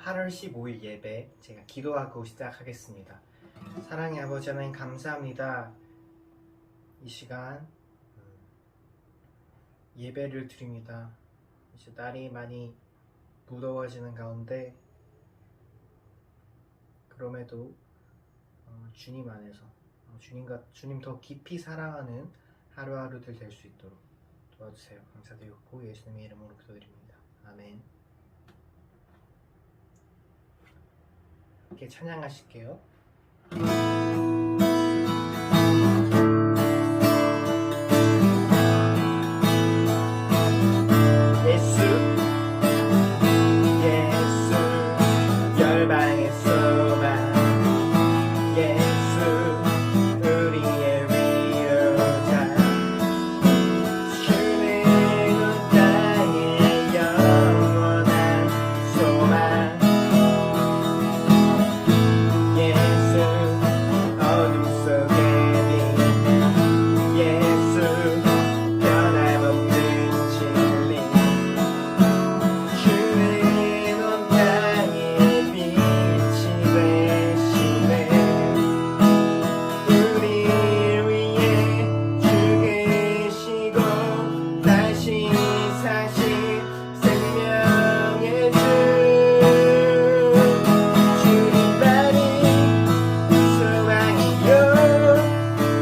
8월 15일 예배 제가 기도하고 시작하겠습니다. 사랑의 아버지 하나님 감사합니다. 이 시간 예배를 드립니다. 이제 날이 많이 무더워지는 가운데 그럼에도 주님 안에서 주님 더 깊이 사랑하는 하루하루들 될 수 있도록 도와주세요. 감사드리고 예수님의 이름으로 기도드립니다. 아멘. 함께 찬양하실게요. 예수 열방의 소망 예수 우리의 위로자 주는 온 땅의 영원한 소망 예수 어둠 속에 빛 예수 변함없는 진리 주는 온 땅의 빛이 되시네 우리를 위해 죽으시고 다시 사신 생명의 주 주님만이 소망이요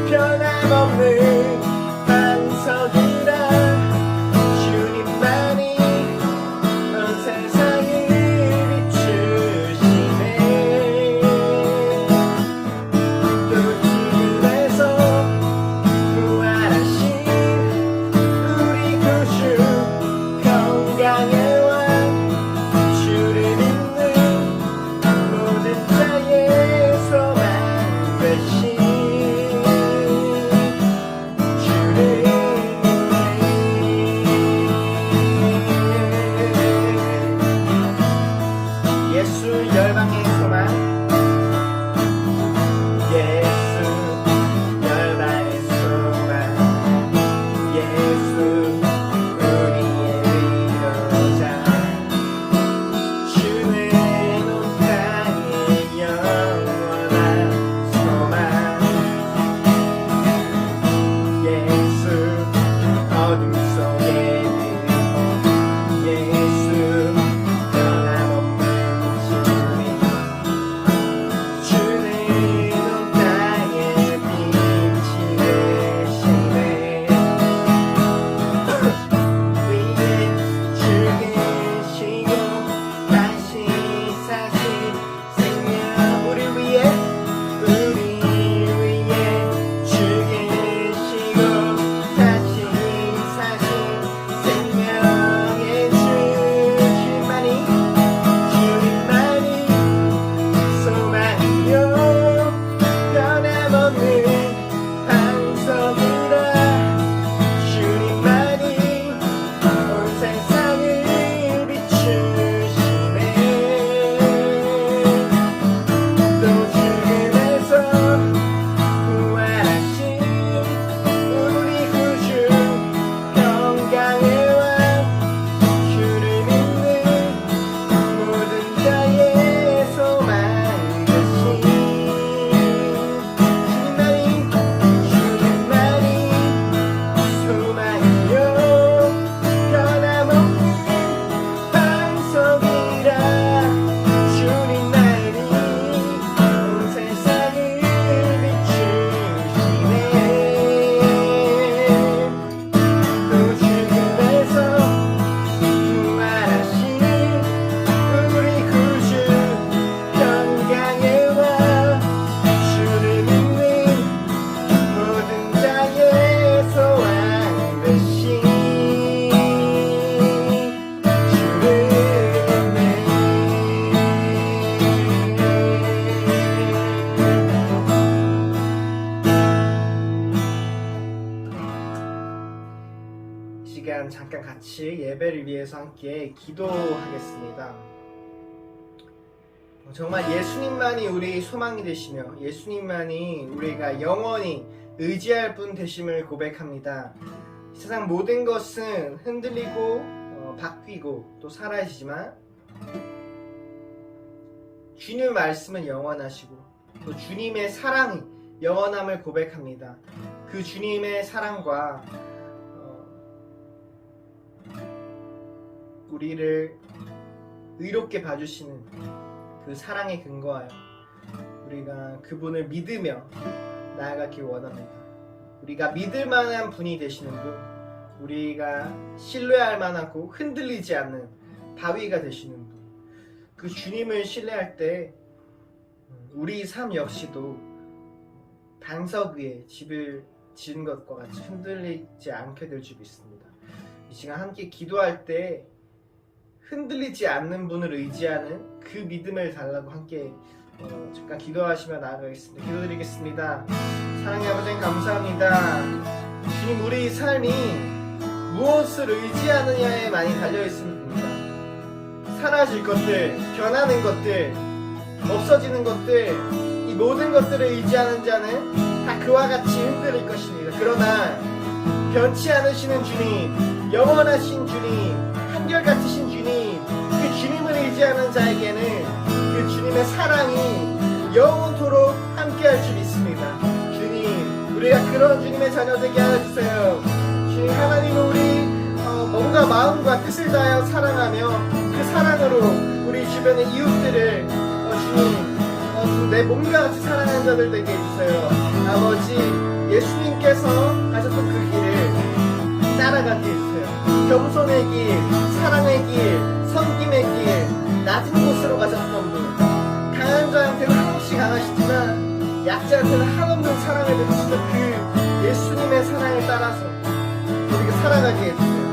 변함없는 반석이라 주님만이 온 세상을 비추시네 또 죽음에서 부활하신 우리 구주 건강의 왕 주를 믿는 모든 자의 소망 되신 주를 믿네 예수 열방의 소망 예수 열방의 소망 예수 우리의 위로자 주는 온 땅의 영원한 소망 예수 어둠 속에 빛 예수 변함없는 진리 주는 온 땅의 빛이 되시네 위에 죽으시고 다시 사신 생명 우리 위해 죽으시고 다시 사신 생명의 주님만이 소망이요 변함없는 반석이라 주님만이 온 세상을 비추시네 또 죽음에서 부활하신 우리 구주 건강의 왕 주를 믿는 모든 자의 소망 되신 주님만이 소망이요 변함없는 반석이라 주님만이 온 세상을 비추시네 또 죽음에서 부활하신 우리 구주 건강의 왕 주를 믿는 모든 자의 소망 되신 주를 믿네 이 시간 잠깐 같이 예배를 위해서 함께 기도하겠습니다. 정말 예수님만이 우리 소망이 되시며 예수님만이 우리가 영원히 의지할 분 되심을 고백합니다. 세상 모든 것은 흔들리고 바뀌고 또 사라지지만 주님의 말씀은 영원하시고 또 주님의 사랑이 영원함을 고백합니다. 그 주님의 사랑과 우리를 의롭게 봐주시는 그 사랑에 근거하여 우리가 그분을 믿으며 나아가기 원합니다. 우리가 믿을 만한 분이 되시는 분, 우리가 신뢰할 만하고 흔들리지 않는 바위가 되시는 분, 그 주님을 신뢰할 때 우리 삶 역시도 반석 위에 집을 지은 것과 같이 흔들리지 않게 될 줄 믿습니다. 이 시간 함께 기도할 때 흔들리지 않는 분을 의지하는 그 믿음을 달라고 함께 잠깐 기도하시며 나아가겠습니다. 기도드리겠습니다. 사랑의 아버지 감사합니다. 주님, 우리 삶이 무엇을 의지하느냐에 많이 달려있습니다. 사라질 것들, 변하는 것들, 없어지는 것들, 이 모든 것들을 의지하는 자는 다 그와 같이 흔들릴 것입니다. 그러나 변치 않으시는 주님, 영원하신 주님, 한결같으신 주님, 그 주님을 의지하는 자에게는 그 주님의 사랑이 영원토록 함께할 줄 믿습니다. 주님, 우리가 그런 주님의 자녀 되게 하여 주세요. 주님, 하나님은 우리 몸과 마음과 뜻을 다하여 사랑하며 그 사랑으로 우리 주변의 이웃들을 주님, 내 몸과 같이 사랑하는 자들 되게 해주세요. 아버지, 예수님께서 가셨던 그 길을 따라가게 해주세요. 겸손의 길, 사랑의 길, 섬김의 길, 낮은 곳으로 가셨던 분, 강한 자한테는 한없이 강하시지만 약자한테는 한없는 사랑을 베푸시던 그 예수님의 사랑을 따라서 우리가 살아가게 해주세요.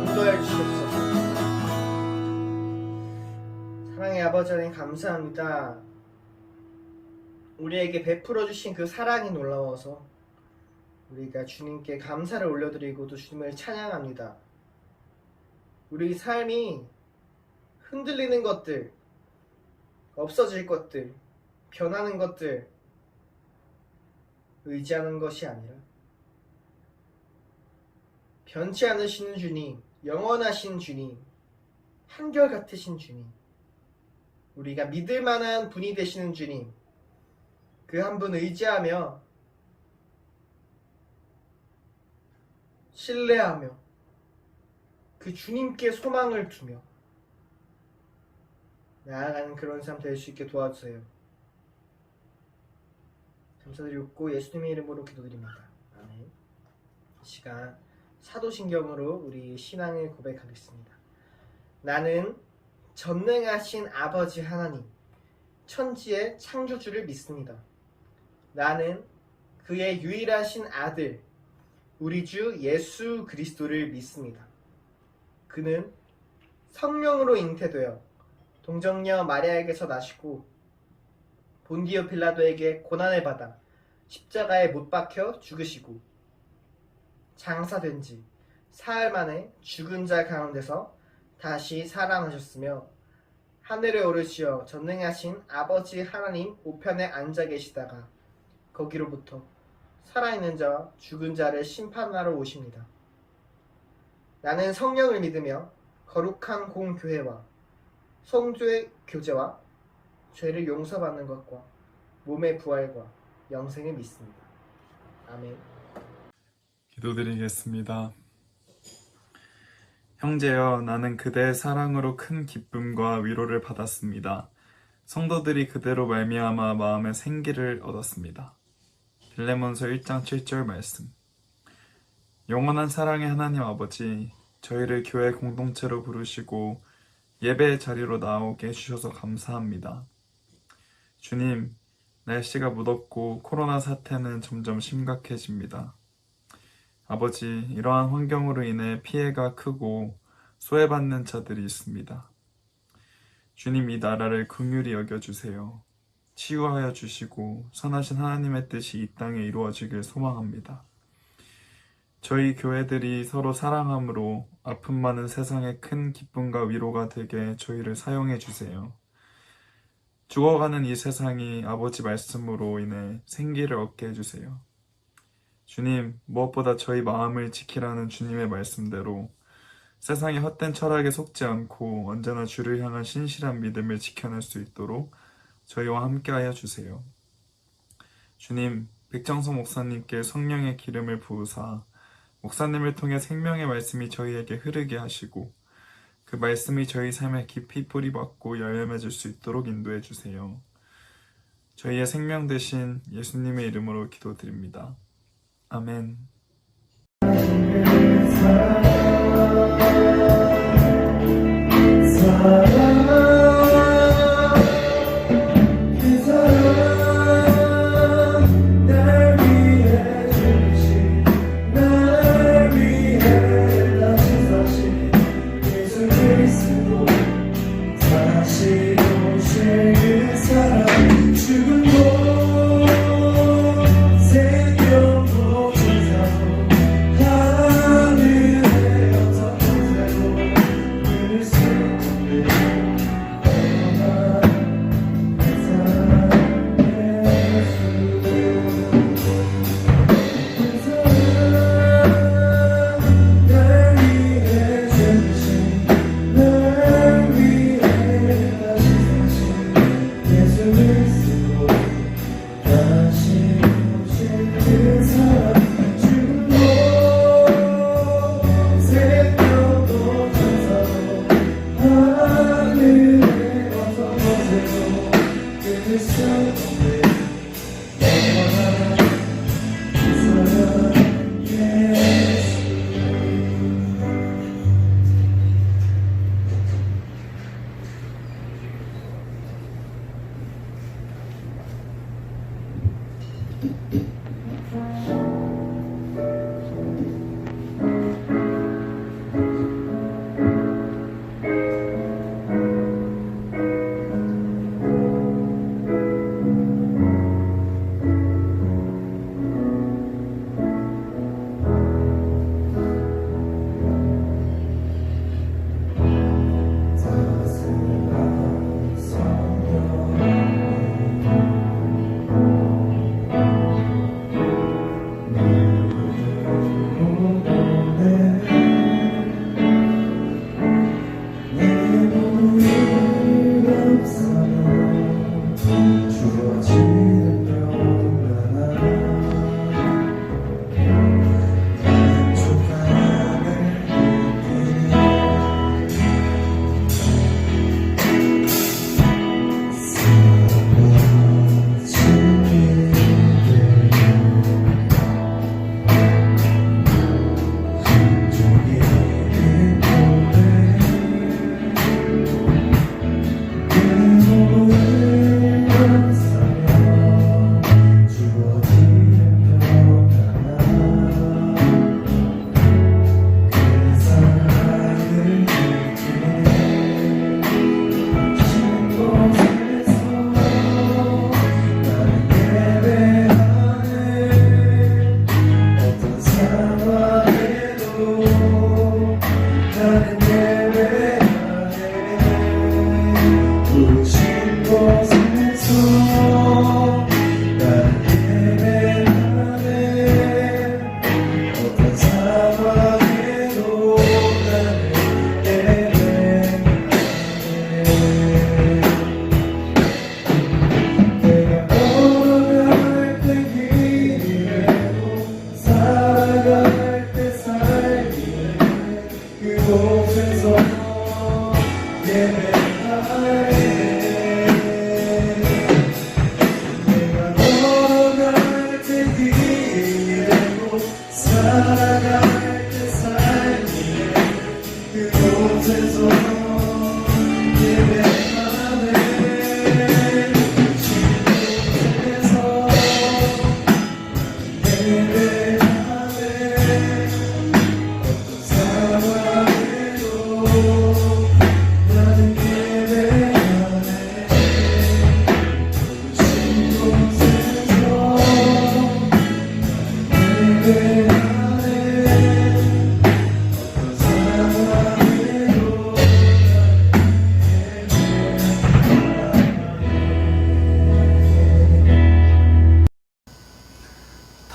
인도해 주시옵소서. 사랑의 아버지 하나님 감사합니다. 우리에게 베풀어 주신 그 사랑이 놀라워서 우리가 주님께 감사를 올려드리고 또 주님을 찬양합니다. 우리 삶이 흔들리는 것들, 없어질 것들, 변하는 것들 의지하는 것이 아니라 변치 않으시는 주님, 영원하신 주님, 한결같으신 주님, 우리가 믿을 만한 분이 되시는 주님, 그 한 분 의지하며 신뢰하며 그 주님께 소망을 두며 나아가는 그런 삶 될 수 있게 도와주세요. 감사드리고 예수님의 이름으로 기도드립니다. 아멘. 이 시간 사도신경으로 우리 신앙을 고백하겠습니다. 나는 전능하신 아버지 하나님, 천지의 창조주를 믿습니다. 나는 그의 유일하신 아들, 우리 주 예수 그리스도를 믿습니다. 그는 성령으로 잉태되어 동정녀 마리아에게서 나시고 본디오 빌라도에게 고난을 받아 십자가에 못 박혀 죽으시고 장사된 지 사흘 만에 죽은 자 가운데서 다시 살아나셨으며 하늘에 오르시어 전능하신 아버지 하나님 우편에 앉아 계시다가 거기로부터 살아있는 자와 죽은 자를 심판하러 오십니다. 나는 성령을 믿으며 거룩한 공교회와 성도의 교제와 죄를 용서받는 것과 몸의 부활과 영생을 믿습니다. 아멘. 기도드리겠습니다. 형제여, 나는 그대의 사랑으로 큰 기쁨과 위로를 받았습니다. 성도들이 그대로 말미암아 마음의 생기를 얻었습니다. 빌레몬서 1장 7절 말씀. 영원한 사랑의 하나님 아버지, 저희를 교회 공동체로 부르시고 예배의 자리로 나오게 해주셔서 감사합니다. 주님, 날씨가 무덥고 코로나 사태는 점점 심각해집니다. 아버지, 이러한 환경으로 인해 피해가 크고 소외받는 자들이 있습니다. 주님, 이 나라를 긍휼히 여겨주세요. 치유하여 주시고 선하신 하나님의 뜻이 이 땅에 이루어지길 소망합니다. 저희 교회들이 서로 사랑함으로 아픔 많은 세상에 큰 기쁨과 위로가 되게 저희를 사용해 주세요. 죽어가는 이 세상이 아버지 말씀으로 인해 생기를 얻게 해주세요. 주님, 무엇보다 저희 마음을 지키라는 주님의 말씀대로 세상의 헛된 철학에 속지 않고 언제나 주를 향한 신실한 믿음을 지켜낼 수 있도록 저희와 함께하여 주세요. 주님, 백정성 목사님께 성령의 기름을 부으사 목사님을 통해 생명의 말씀이 저희에게 흐르게 하시고 그 말씀이 저희 삶에 깊이 뿌리박고 열매 맺을 수 있도록 인도해 주세요. 저희의 생명 되신 예수님의 이름으로 기도드립니다. 아멘.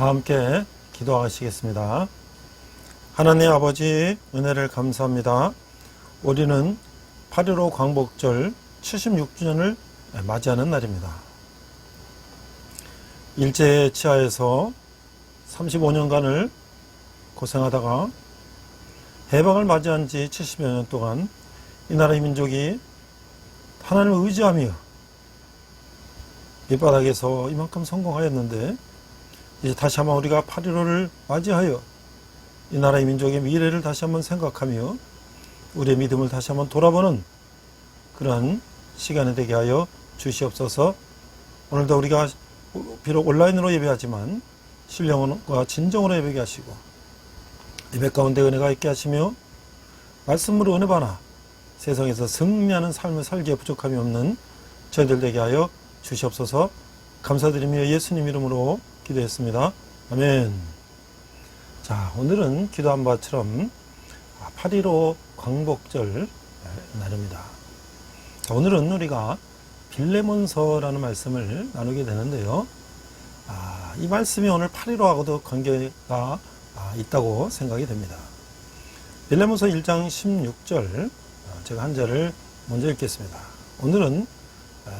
다 함께 기도하시겠습니다. 하나님 아버지 은혜를 감사합니다. 우리는 8.15 광복절 76주년을 맞이하는 날입니다. 일제 치하에서 35년간을 고생하다가 해방을 맞이한 지 70여 년 동안 이 나라의 민족이 하나님을 의지하며 밑바닥에서 이만큼 성공하였는데, 이제 다시 한번 우리가 8.15를 맞이하여 이 나라의 민족의 미래를 다시 한번 생각하며 우리의 믿음을 다시 한번 돌아보는 그러한 시간이 되게 하여 주시옵소서. 오늘도 우리가 비록 온라인으로 예배하지만 신령과 진정으로 예배하게 하시고, 예배 가운데 은혜가 있게 하시며 말씀으로 은혜 받아 세상에서 승리하는 삶을 살기에 부족함이 없는 저희들 되게 하여 주시옵소서. 감사드리며 예수님 이름으로 기도했습니다. 아멘. 자, 오늘은 기도한 바처럼 8.15 광복절 날입니다. 자, 오늘은 우리가 빌레몬서라는 말씀을 나누게 되는데요. 이 말씀이 오늘 8.15하고도 관계가 있다고 생각이 됩니다. 빌레몬서 1장 16절, 제가 한 절을 먼저 읽겠습니다. 오늘은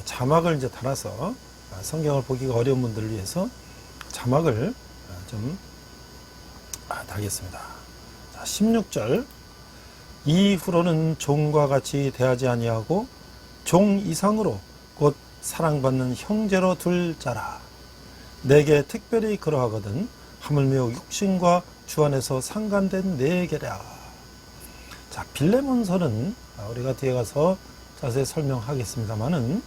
자막을 이제 달아서 성경을 보기가 어려운 분들을 위해서 자막을 좀 달겠습니다. 자, 16절. 이후로는 종과 같이 대하지 아니하고 종 이상으로 곧 사랑받는 형제로 둘 자라. 내게 특별히 그러하거든 하물며 육신과 주 안에서 상관된 내게라. 자, 빌레몬서는 우리가 뒤에 가서 자세히 설명하겠습니다만은,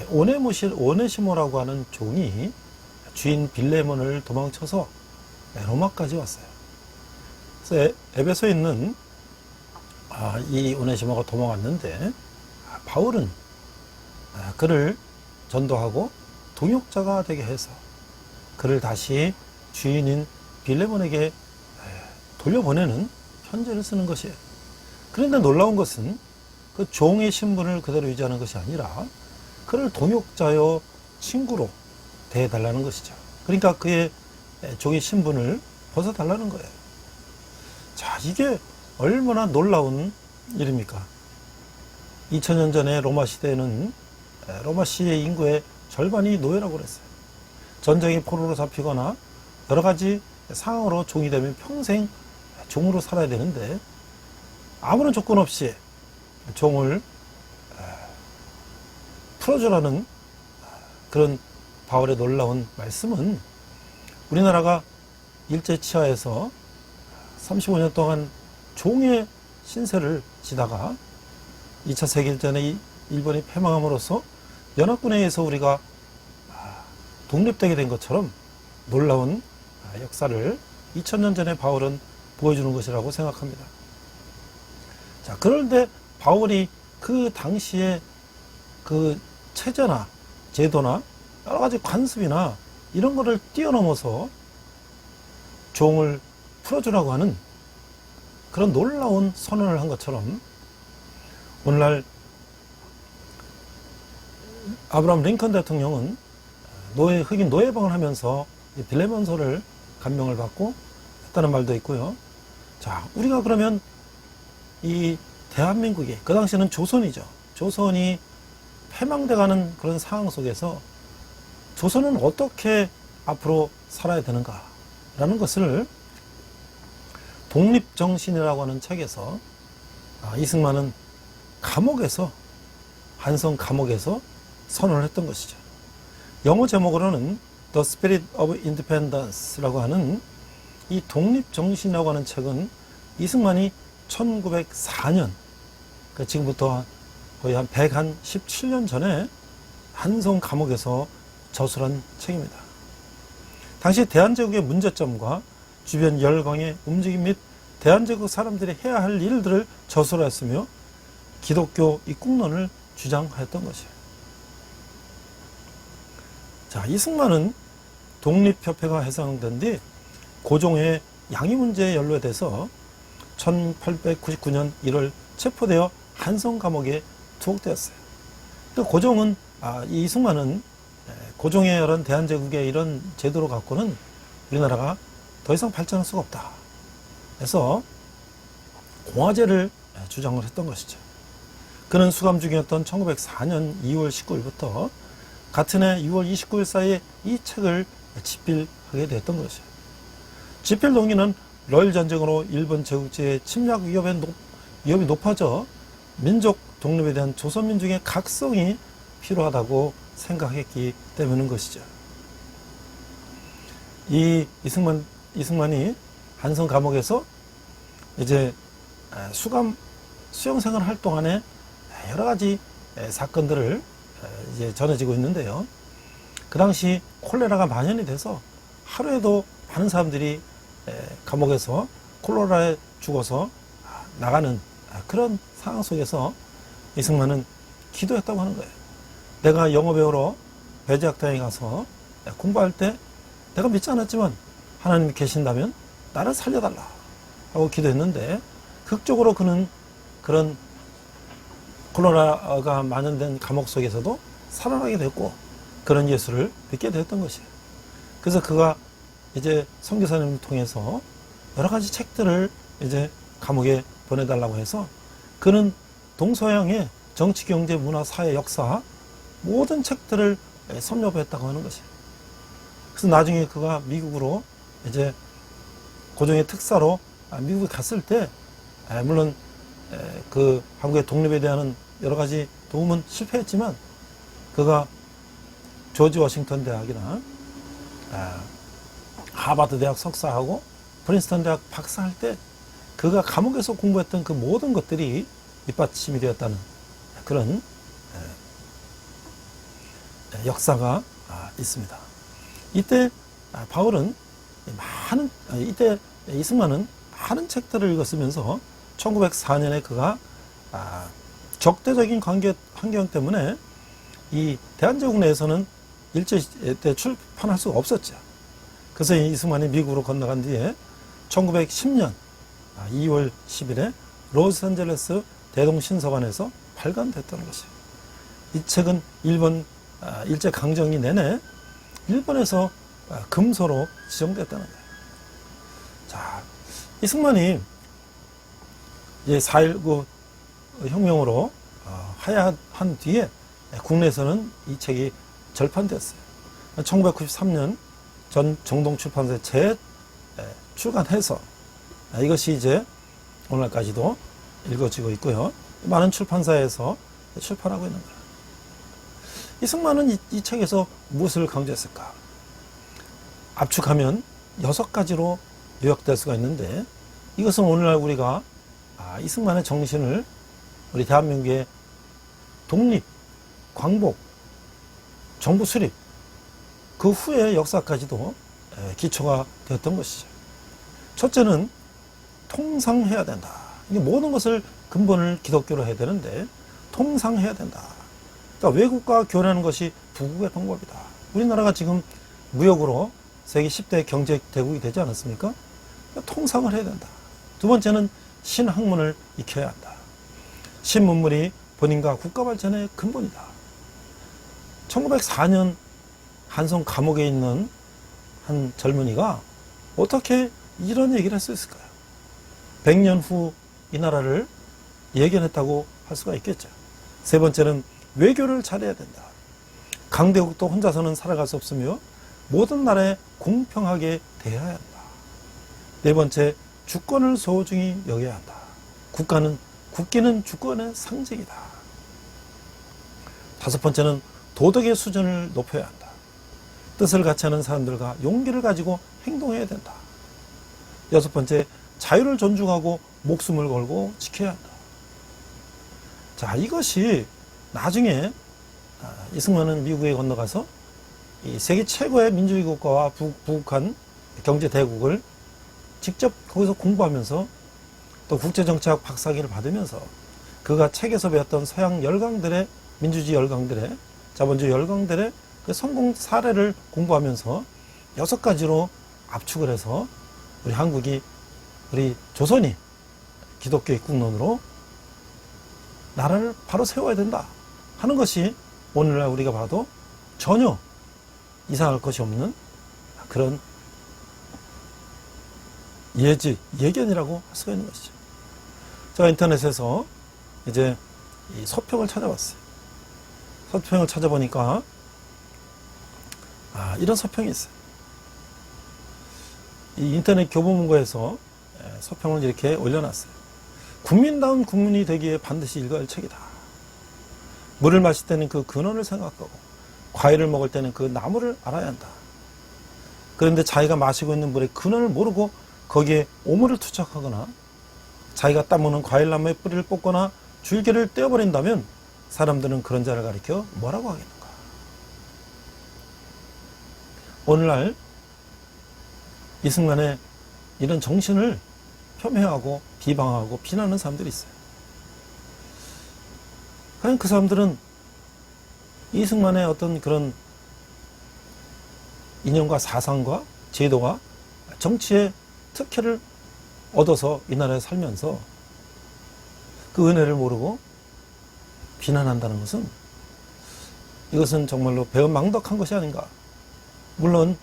오네시모라고 하는 종이 주인 빌레몬을 도망쳐서 로마까지 왔어요. 그래서 에베소에 있는 이 오네시모가 도망왔는데, 바울은 그를 전도하고 동역자가 되게 해서 그를 다시 주인인 빌레몬에게 돌려보내는 편지를 쓰는 것이에요. 그런데 놀라운 것은 그 종의 신분을 그대로 유지하는 것이 아니라 그를 동역자요 친구로 대해달라는 것이죠. 그러니까 그의 종의 신분을 벗어달라는 거예요. 자, 이게 얼마나 놀라운 일입니까? 2000년 전에 로마 시대에는 로마시의 인구의 절반이 노예라고 그랬어요. 전쟁이 포로로 잡히거나 여러 가지 상황으로 종이 되면 평생 종으로 살아야 되는데, 아무런 조건 없이 종을 풀어주라는 그런 바울의 놀라운 말씀은, 우리나라가 일제 치하에서 35년 동안 종의 신세를 지다가 2차 세계대전에 일본이 패망함으로써 연합군에 의해서 우리가 독립되게 된 것처럼 놀라운 역사를 2000년 전에 바울은 보여주는 것이라고 생각합니다. 자, 그런데 바울이 그 당시에 그 체제나 제도나 여러 가지 관습이나 이런 거를 뛰어넘어서 종을 풀어주라고 하는 그런 놀라운 선언을 한 것처럼, 오늘날 아브라함 링컨 대통령은 흑인 노예방을 하면서 빌레몬서를 감명을 받고 했다는 말도 있고요. 자, 우리가 그러면 이 대한민국이, 그 당시에는 조선이죠. 조선이 패망돼가는 그런 상황 속에서 조선은 어떻게 앞으로 살아야 되는가라는 것을 독립정신이라고 하는 책에서 이승만은 감옥에서, 한성 감옥에서 선언을 했던 것이죠. 영어 제목으로는 The Spirit of Independence라고 하는 이 독립정신이라고 하는 책은 이승만이 1904년, 그러니까 지금부터 거의 한 117년 전에 한성 감옥에서 저술한 책입니다. 당시 대한제국의 문제점과 주변 열강의 움직임 및 대한제국 사람들이 해야 할 일들을 저술했으며 기독교 입국론을 주장하였던 것이에요. 자, 이승만은 독립협회가 해산된 뒤 고종의 양위 문제에 연루돼서 1899년 1월 체포되어 한성 감옥에 투옥되었어요. 또 고종은, 이 이승만은 고종의 이런 대한제국의 이런 제도로 갖고는 우리나라가 더 이상 발전할 수가 없다. 해서 공화제를 주장을 했던 것이죠. 그는 수감 중이었던 1904년 2월 19일부터 같은 해 6월 29일 사이에 이 책을 집필하게 되었던 것이에요. 집필 동기는 러일 전쟁으로 일본 제국주의의 침략 위협이 높아져 민족 독립에 대한 조선민중의 각성이 필요하다고 생각했기 때문인 것이죠. 이승만이 한성 감옥에서 이제 수용 생활을 할 동안에 여러 가지 사건들을 이제 전해지고 있는데요. 그 당시 콜레라가 만연이 돼서 하루에도 많은 사람들이 감옥에서 콜레라에 죽어서 나가는 그런 상황 속에서 이승만은 기도했다고 하는 거예요. 내가 영어 배우러 배제학당에 가서 공부할 때 내가 믿지 않았지만 하나님이 계신다면 나를 살려달라 하고 기도했는데 극적으로 그는 그런 콜레라가 만연된 감옥 속에서도 살아나게 됐고 그런 예수를 믿게 되었던 것이에요. 그래서 그가 이제 선교사님을 통해서 여러 가지 책들을 이제 감옥에 보내달라고 해서 그는 동서양의 정치, 경제, 문화, 사회, 역사 모든 책들을 섭렵했다고 하는 것이에요. 그래서 나중에 그가 미국으로 이제 고종의 특사로 미국에 갔을 때 물론 그 한국의 독립에 대한 여러 가지 도움은 실패했지만 그가 조지 워싱턴 대학이나 하버드 대학 석사하고 프린스턴 대학 박사할 때 그가 감옥에서 공부했던 그 모든 것들이 밑받침이 되었다는 그런 역사가 있습니다. 이때 바울은 이때 이승만은 많은 책들을 읽었으면서 1904년에 그가 적대적인 환경 때문에 이 대한제국 내에서는 일제 때 출판할 수가 없었죠. 그래서 이승만이 미국으로 건너간 뒤에 1910년 2월 10일에 로스앤젤레스 대동신서관에서 발간됐다는 것이에요. 이 책은 일본 일제 강점기 내내 일본에서 금서로 지정됐다는 거예요. 자, 이승만이 이제 4.19 혁명으로 하야한 뒤에 국내에서는 이 책이 절판됐어요. 1993년 전 정동출판사에 재출간해서 이것이 이제 오늘까지도 읽어지고 있고요. 많은 출판사에서 출판하고 있는 거예요. 이승만은 이 책에서 무엇을 강조했을까? 압축하면 6가지로 요약될 수가 있는데 이것은 오늘날 우리가 이승만의 정신을 우리 대한민국의 독립, 광복, 정부 수립 그 후의 역사까지도 기초가 되었던 것이죠. 첫째는 통상해야 된다. 이게 모든 것을 근본을 기독교로 해야 되는데 통상해야 된다. 그러니까 외국과 교류하는 것이 부국의 방법이다. 우리나라가 지금 무역으로 세계 10대 경제 대국이 되지 않았습니까? 그러니까 통상을 해야 된다. 두 번째는 신학문을 익혀야 한다. 신문물이 본인과 국가 발전의 근본이다. 1904년 한성 감옥에 있는 한 젊은이가 어떻게 이런 얘기를 할 수 있을까요? 100년 후 이 나라를 예견했다고 할 수가 있겠죠. 세 번째는 외교를 잘해야 된다. 강대국도 혼자서는 살아갈 수 없으며 모든 나라에 공평하게 대해야 한다. 네 번째, 주권을 소중히 여겨야 한다. 국기는 주권의 상징이다. 다섯 번째는 도덕의 수준을 높여야 한다. 뜻을 같이 하는 사람들과 용기를 가지고 행동해야 된다. 여섯 번째, 자유를 존중하고 목숨을 걸고 지켜야 한다. 자, 이것이 나중에 이승만은 미국에 건너가서 이 세계 최고의 민주주의 국가와 부국한 경제 대국을 직접 거기서 공부하면서 또 국제정치학 박사학위를 받으면서 그가 책에서 배웠던 서양 열강들의 민주주의 열강들의 자본주의 열강들의 그 성공 사례를 공부하면서 6가지로 압축을 해서 우리 조선이 기독교의 국론으로 나라를 바로 세워야 된다 하는 것이 오늘날 우리가 봐도 전혀 이상할 것이 없는 그런 예견이라고 할 수가 있는 것이죠. 제가 인터넷에서 이제 이 서평을 찾아봤어요. 서평을 찾아보니까 이런 서평이 있어요. 이 인터넷 교보문고에서 서평을 이렇게 올려놨어요. 국민다운 국민이 되기에 반드시 읽어야 할 책이다. 물을 마실 때는 그 근원을 생각하고 과일을 먹을 때는 그 나무를 알아야 한다. 그런데 자기가 마시고 있는 물의 근원을 모르고 거기에 오물을 투척하거나 자기가 따먹는 과일나무의 뿌리를 뽑거나 줄기를 떼어버린다면 사람들은 그런 자를 가리켜 뭐라고 하겠는가? 오늘날 이승만의 이런 정신을 폄훼하고 비방하고 비난하는 사람들이 있어요. 과연 그 사람들은 이승만의 어떤 그런 이념과 사상과 제도가 정치의 특혜를 얻어서 이 나라에 살면서 그 은혜를 모르고 비난한다는 것은 이것은 정말로 배은망덕한 것이 아닌가. 물론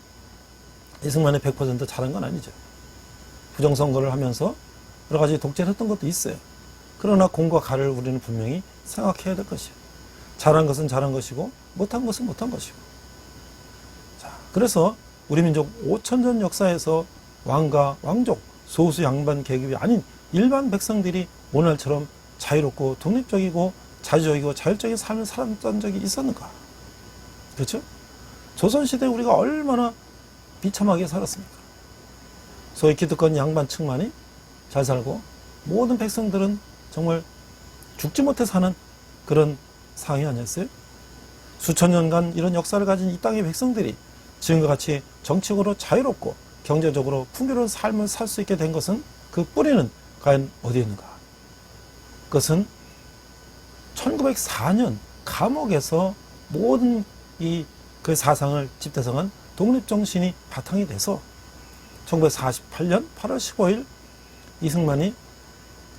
이승만이 100% 잘한 건 아니죠. 부정선거를 하면서 여러 가지 독재를 했던 것도 있어요. 그러나 공과 가를 우리는 분명히 생각해야 될 것이에요. 잘한 것은 잘한 것이고 못한 것은 못한 것이고. 자, 그래서 우리 민족 5000년 역사에서 왕과 왕족, 소수 양반 계급이 아닌 일반 백성들이 오늘처럼 자유롭고 독립적이고 자주적이고 자율적인 삶을 살았던 적이 있었는가? 그렇죠? 조선시대에 우리가 얼마나 비참하게 살았습니까? 소위 기득권 양반층만이 잘 살고 모든 백성들은 정말 죽지 못해 사는 그런 상황이 아니었어요? 수천 년간 이런 역사를 가진 이 땅의 백성들이 지금과 같이 정치적으로 자유롭고 경제적으로 풍요로운 삶을 살 수 있게 된 것은 그 뿌리는 과연 어디에 있는가? 그것은 1904년 감옥에서 모든 그 사상을 집대성한 독립정신이 바탕이 돼서 1948년 8월 15일 이승만이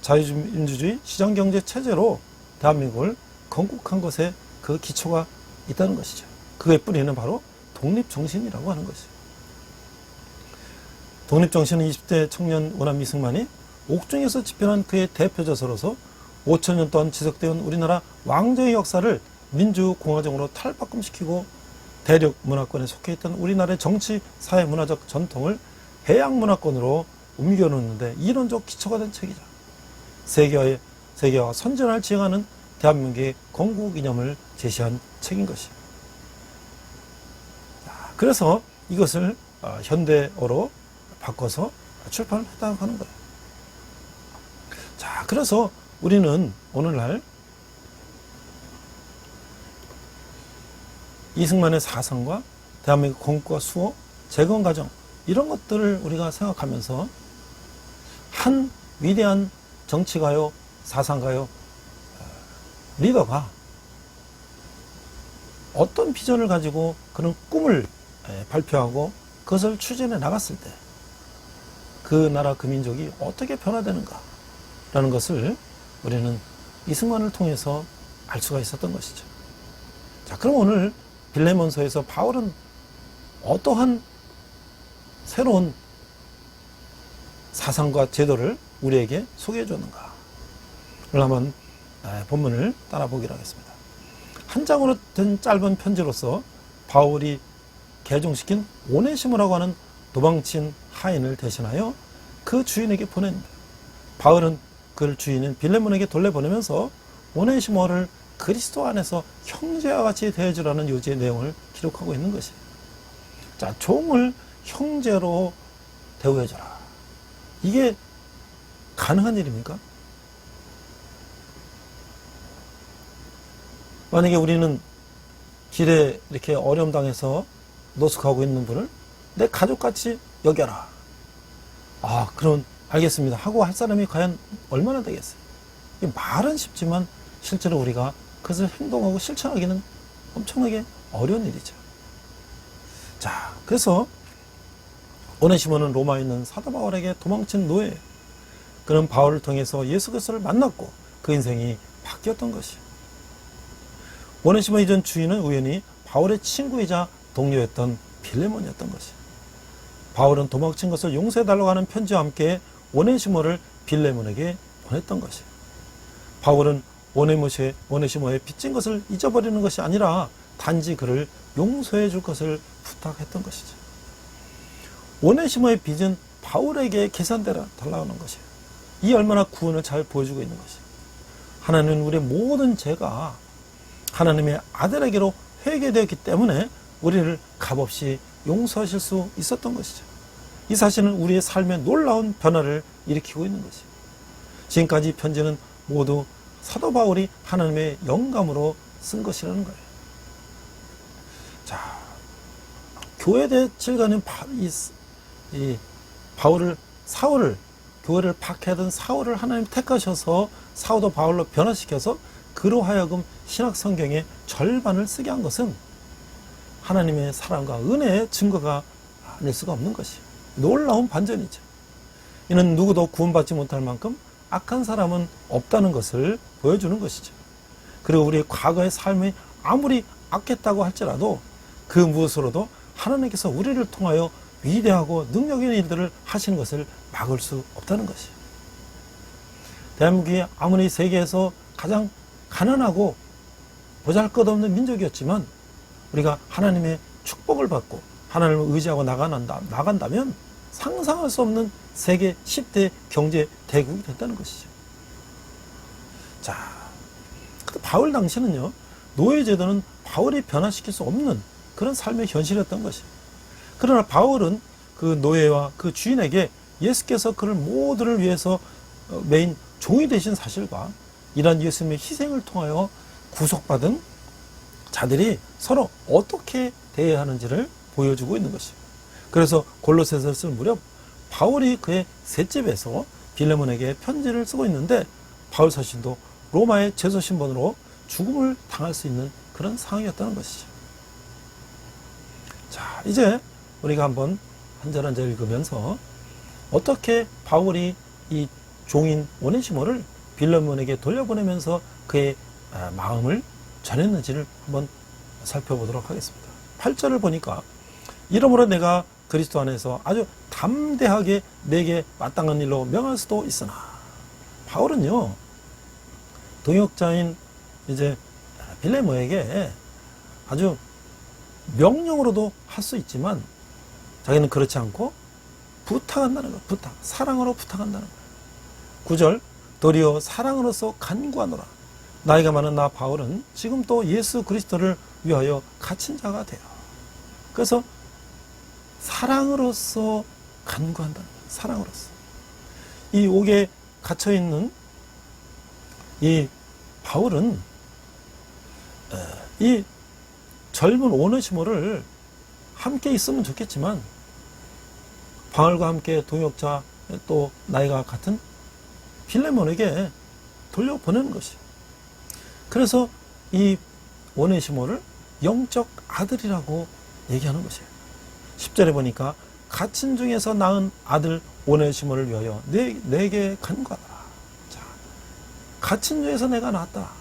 자유민주주의 시장경제 체제로 대한민국을 건국한 것에 그 기초가 있다는 것이죠. 그의 뿌리는 바로 독립정신이라고 하는 것이죠. 독립정신은 20대 청년 원암 이승만이 옥중에서 집필한 그의 대표저서로서 5000년 동안 지속되어 온 우리나라 왕정의 역사를 민주공화정으로 탈바꿈시키고 대륙 문화권에 속해 있던 우리나라의 정치, 사회, 문화적 전통을 해양 문화권으로 옮겨놓는데 이론적 기초가 된 책이죠. 세계와 선전을 지향하는 대한민국의 건국 이념을 제시한 책인 것이에요. 그래서 이것을 현대어로 바꿔서 출판을 했다고 하는 거예요. 자, 그래서 우리는 오늘날 이승만의 사상과 대한민국 건국과 수호, 재건 과정 이런 것들을 우리가 생각하면서 한 위대한 정치가요, 사상가요, 리더가 어떤 비전을 가지고 그런 꿈을 발표하고 그것을 추진해 나갔을 때 그 나라 그 민족이 어떻게 변화되는가 라는 것을 우리는 이승만을 통해서 알 수가 있었던 것이죠. 자, 그럼 오늘 빌레몬서에서 바울은 어떠한 새로운 사상과 제도를 우리에게 소개해 줬는가? 오늘 한번 본문을 따라 보기로 하겠습니다. 한 장으로 된 짧은 편지로서 바울이 개종시킨 오네시모라고 하는 도망친 하인을 대신하여 그 주인에게 보냅니다. 바울은 그 주인인 빌레몬에게 돌려보내면서 오네시모를 그리스도 안에서 형제와 같이 대해주라는 요지의 내용을 기록하고 있는 것이에요. 자, 종을 형제로 대우해줘라. 이게 가능한 일입니까? 만약에 우리는 길에 이렇게 어려움 당해서 노숙하고 있는 분을 내 가족같이 여겨라. 그럼 알겠습니다 하고 할 사람이 과연 얼마나 되겠어요? 말은 쉽지만 실제로 우리가 그것을 행동하고 실천하기는 엄청나게 어려운 일이죠. 자, 그래서 오네시모는 로마에 있는 사도 바울에게 도망친 노예예요. 그는 바울을 통해서 예수 그리스도를 만났고 그 인생이 바뀌었던 것이에요. 오네시모 이전 주인은 우연히 바울의 친구이자 동료였던 빌레몬이었던 것이에요. 바울은 도망친 것을 용서해달라고 하는 편지와 함께 오네시모를 빌레몬에게 보냈던 것이에요. 바울은 오네시모의 빚진 것을 잊어버리는 것이 아니라 단지 그를 용서해 줄 것을 부탁했던 것이죠. 오네시모의 빚은 바울에게 계산되라 달라는 것이에요. 이 얼마나 구원을 잘 보여주고 있는 것이에요. 하나님은 우리의 모든 죄가 하나님의 아들에게로 회개되었기 때문에 우리를 값없이 용서하실 수 있었던 것이죠. 이 사실은 우리의 삶에 놀라운 변화를 일으키고 있는 것이에요. 지금까지 편지는 모두 사도 바울이 하나님의 영감으로 쓴 것이라는 거예요. 자, 교회 대칠가는 사울을 교회를 박해하던 사울을 하나님 택하셔서 사도 바울로 변화시켜서 그로 하여금 신약 성경의 절반을 쓰게 한 것은 하나님의 사랑과 은혜의 증거가 아닐 수가 없는 것이에요. 놀라운 반전이죠. 이는 누구도 구원받지 못할 만큼 악한 사람은 없다는 것을 보여주는 것이죠. 그리고 우리의 과거의 삶이 아무리 악했다고 할지라도 그 무엇으로도 하나님께서 우리를 통하여 위대하고 능력 있는 일들을 하시는 것을 막을 수 없다는 것이에요. 대한민국이 아무리 세계에서 가장 가난하고 보잘것없는 민족이었지만 우리가 하나님의 축복을 받고 하나님을 의지하고 나간다면 상상할 수 없는 세계 10대 경제 대국이 됐다는 것이죠. 자, 바울 당시는요, 노예제도는 바울이 변화시킬 수 없는 그런 삶의 현실이었던 것이에요. 그러나 바울은 그 노예와 그 주인에게 예수께서 그를 모두를 위해서 메인 종이 되신 사실과 이러한 예수님의 희생을 통하여 구속받은 자들이 서로 어떻게 대해야 하는지를 보여주고 있는 것이에요. 그래서 골로새서를 쓸 무렵 바울이 그의 셋집에서 빌레몬에게 편지를 쓰고 있는데 바울 자신도 로마의 제소 신분으로 죽음을 당할 수 있는 그런 상황이었다는 것이죠. 자, 이제 우리가 한번 한 절 한 절 읽으면서 어떻게 바울이 이 종인 오네시모를 빌레몬에게 돌려보내면서 그의 마음을 전했는지를 한번 살펴보도록 하겠습니다. 8절을 보니까 이러므로 내가 그리스도 안에서 아주 담대하게 내게 마땅한 일로 명할 수도 있으나, 바울은요 동역자인 이제 빌레몬에게 아주 명령으로도 할 수 있지만 자기는 그렇지 않고 부탁한다는 거예요. 사랑으로 부탁한다는 거예요. 9절, 도리어 사랑으로서 간구하노라. 나이가 많은 나 바울은 지금 또 예수 그리스도를 위하여 갇힌 자가 되어. 그래서 사랑으로서 간구한다는 거예요. 사랑으로서. 이 옥에 갇혀있는 이 바울은 이 젊은 오네시모를 함께 있으면 좋겠지만 바울과 함께 동역자 또 나이가 같은 빌레몬에게 돌려보내는 것이에요. 그래서 이 오네시모를 영적 아들이라고 얘기하는 것이에요. 10절에 보니까 갇힌 중에서 낳은 아들 오네시모를 위하여 내게 간구하라. 자, 갇힌 중에서 내가 낳았다.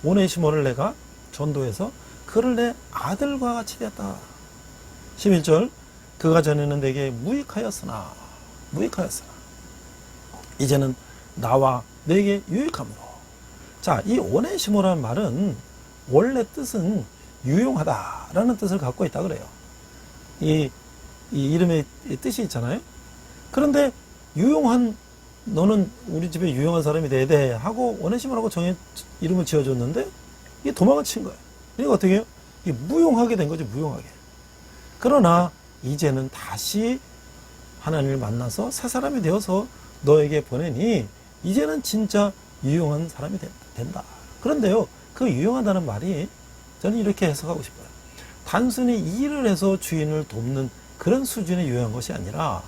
오네시모를 내가 전도해서 그를 내 아들과 같이 되었다. 11절, 그가 전에는 내게 무익하였으나 이제는 나와 내게 유익함으로. 자, 이 오네시모라는 말은 원래 뜻은 유용하다라는 뜻을 갖고 있다 그래요. 이 이름의 뜻이 있잖아요. 그런데 유용한, 너는 우리 집에 유용한 사람이 돼야 돼 하고 오네시모라고 이름을 지어줬는데 이게 도망을 친 거예요. 그러니까 어떻게 해요? 이게 무용하게 된 거죠. 무용하게. 그러나 이제는 다시 하나님을 만나서 새 사람이 되어서 너에게 보내니 이제는 진짜 유용한 사람이 된다. 그런데요, 그 유용하다는 말이 저는 이렇게 해석하고 싶어요. 단순히 일을 해서 주인을 돕는 그런 수준의 유용한 것이 아니라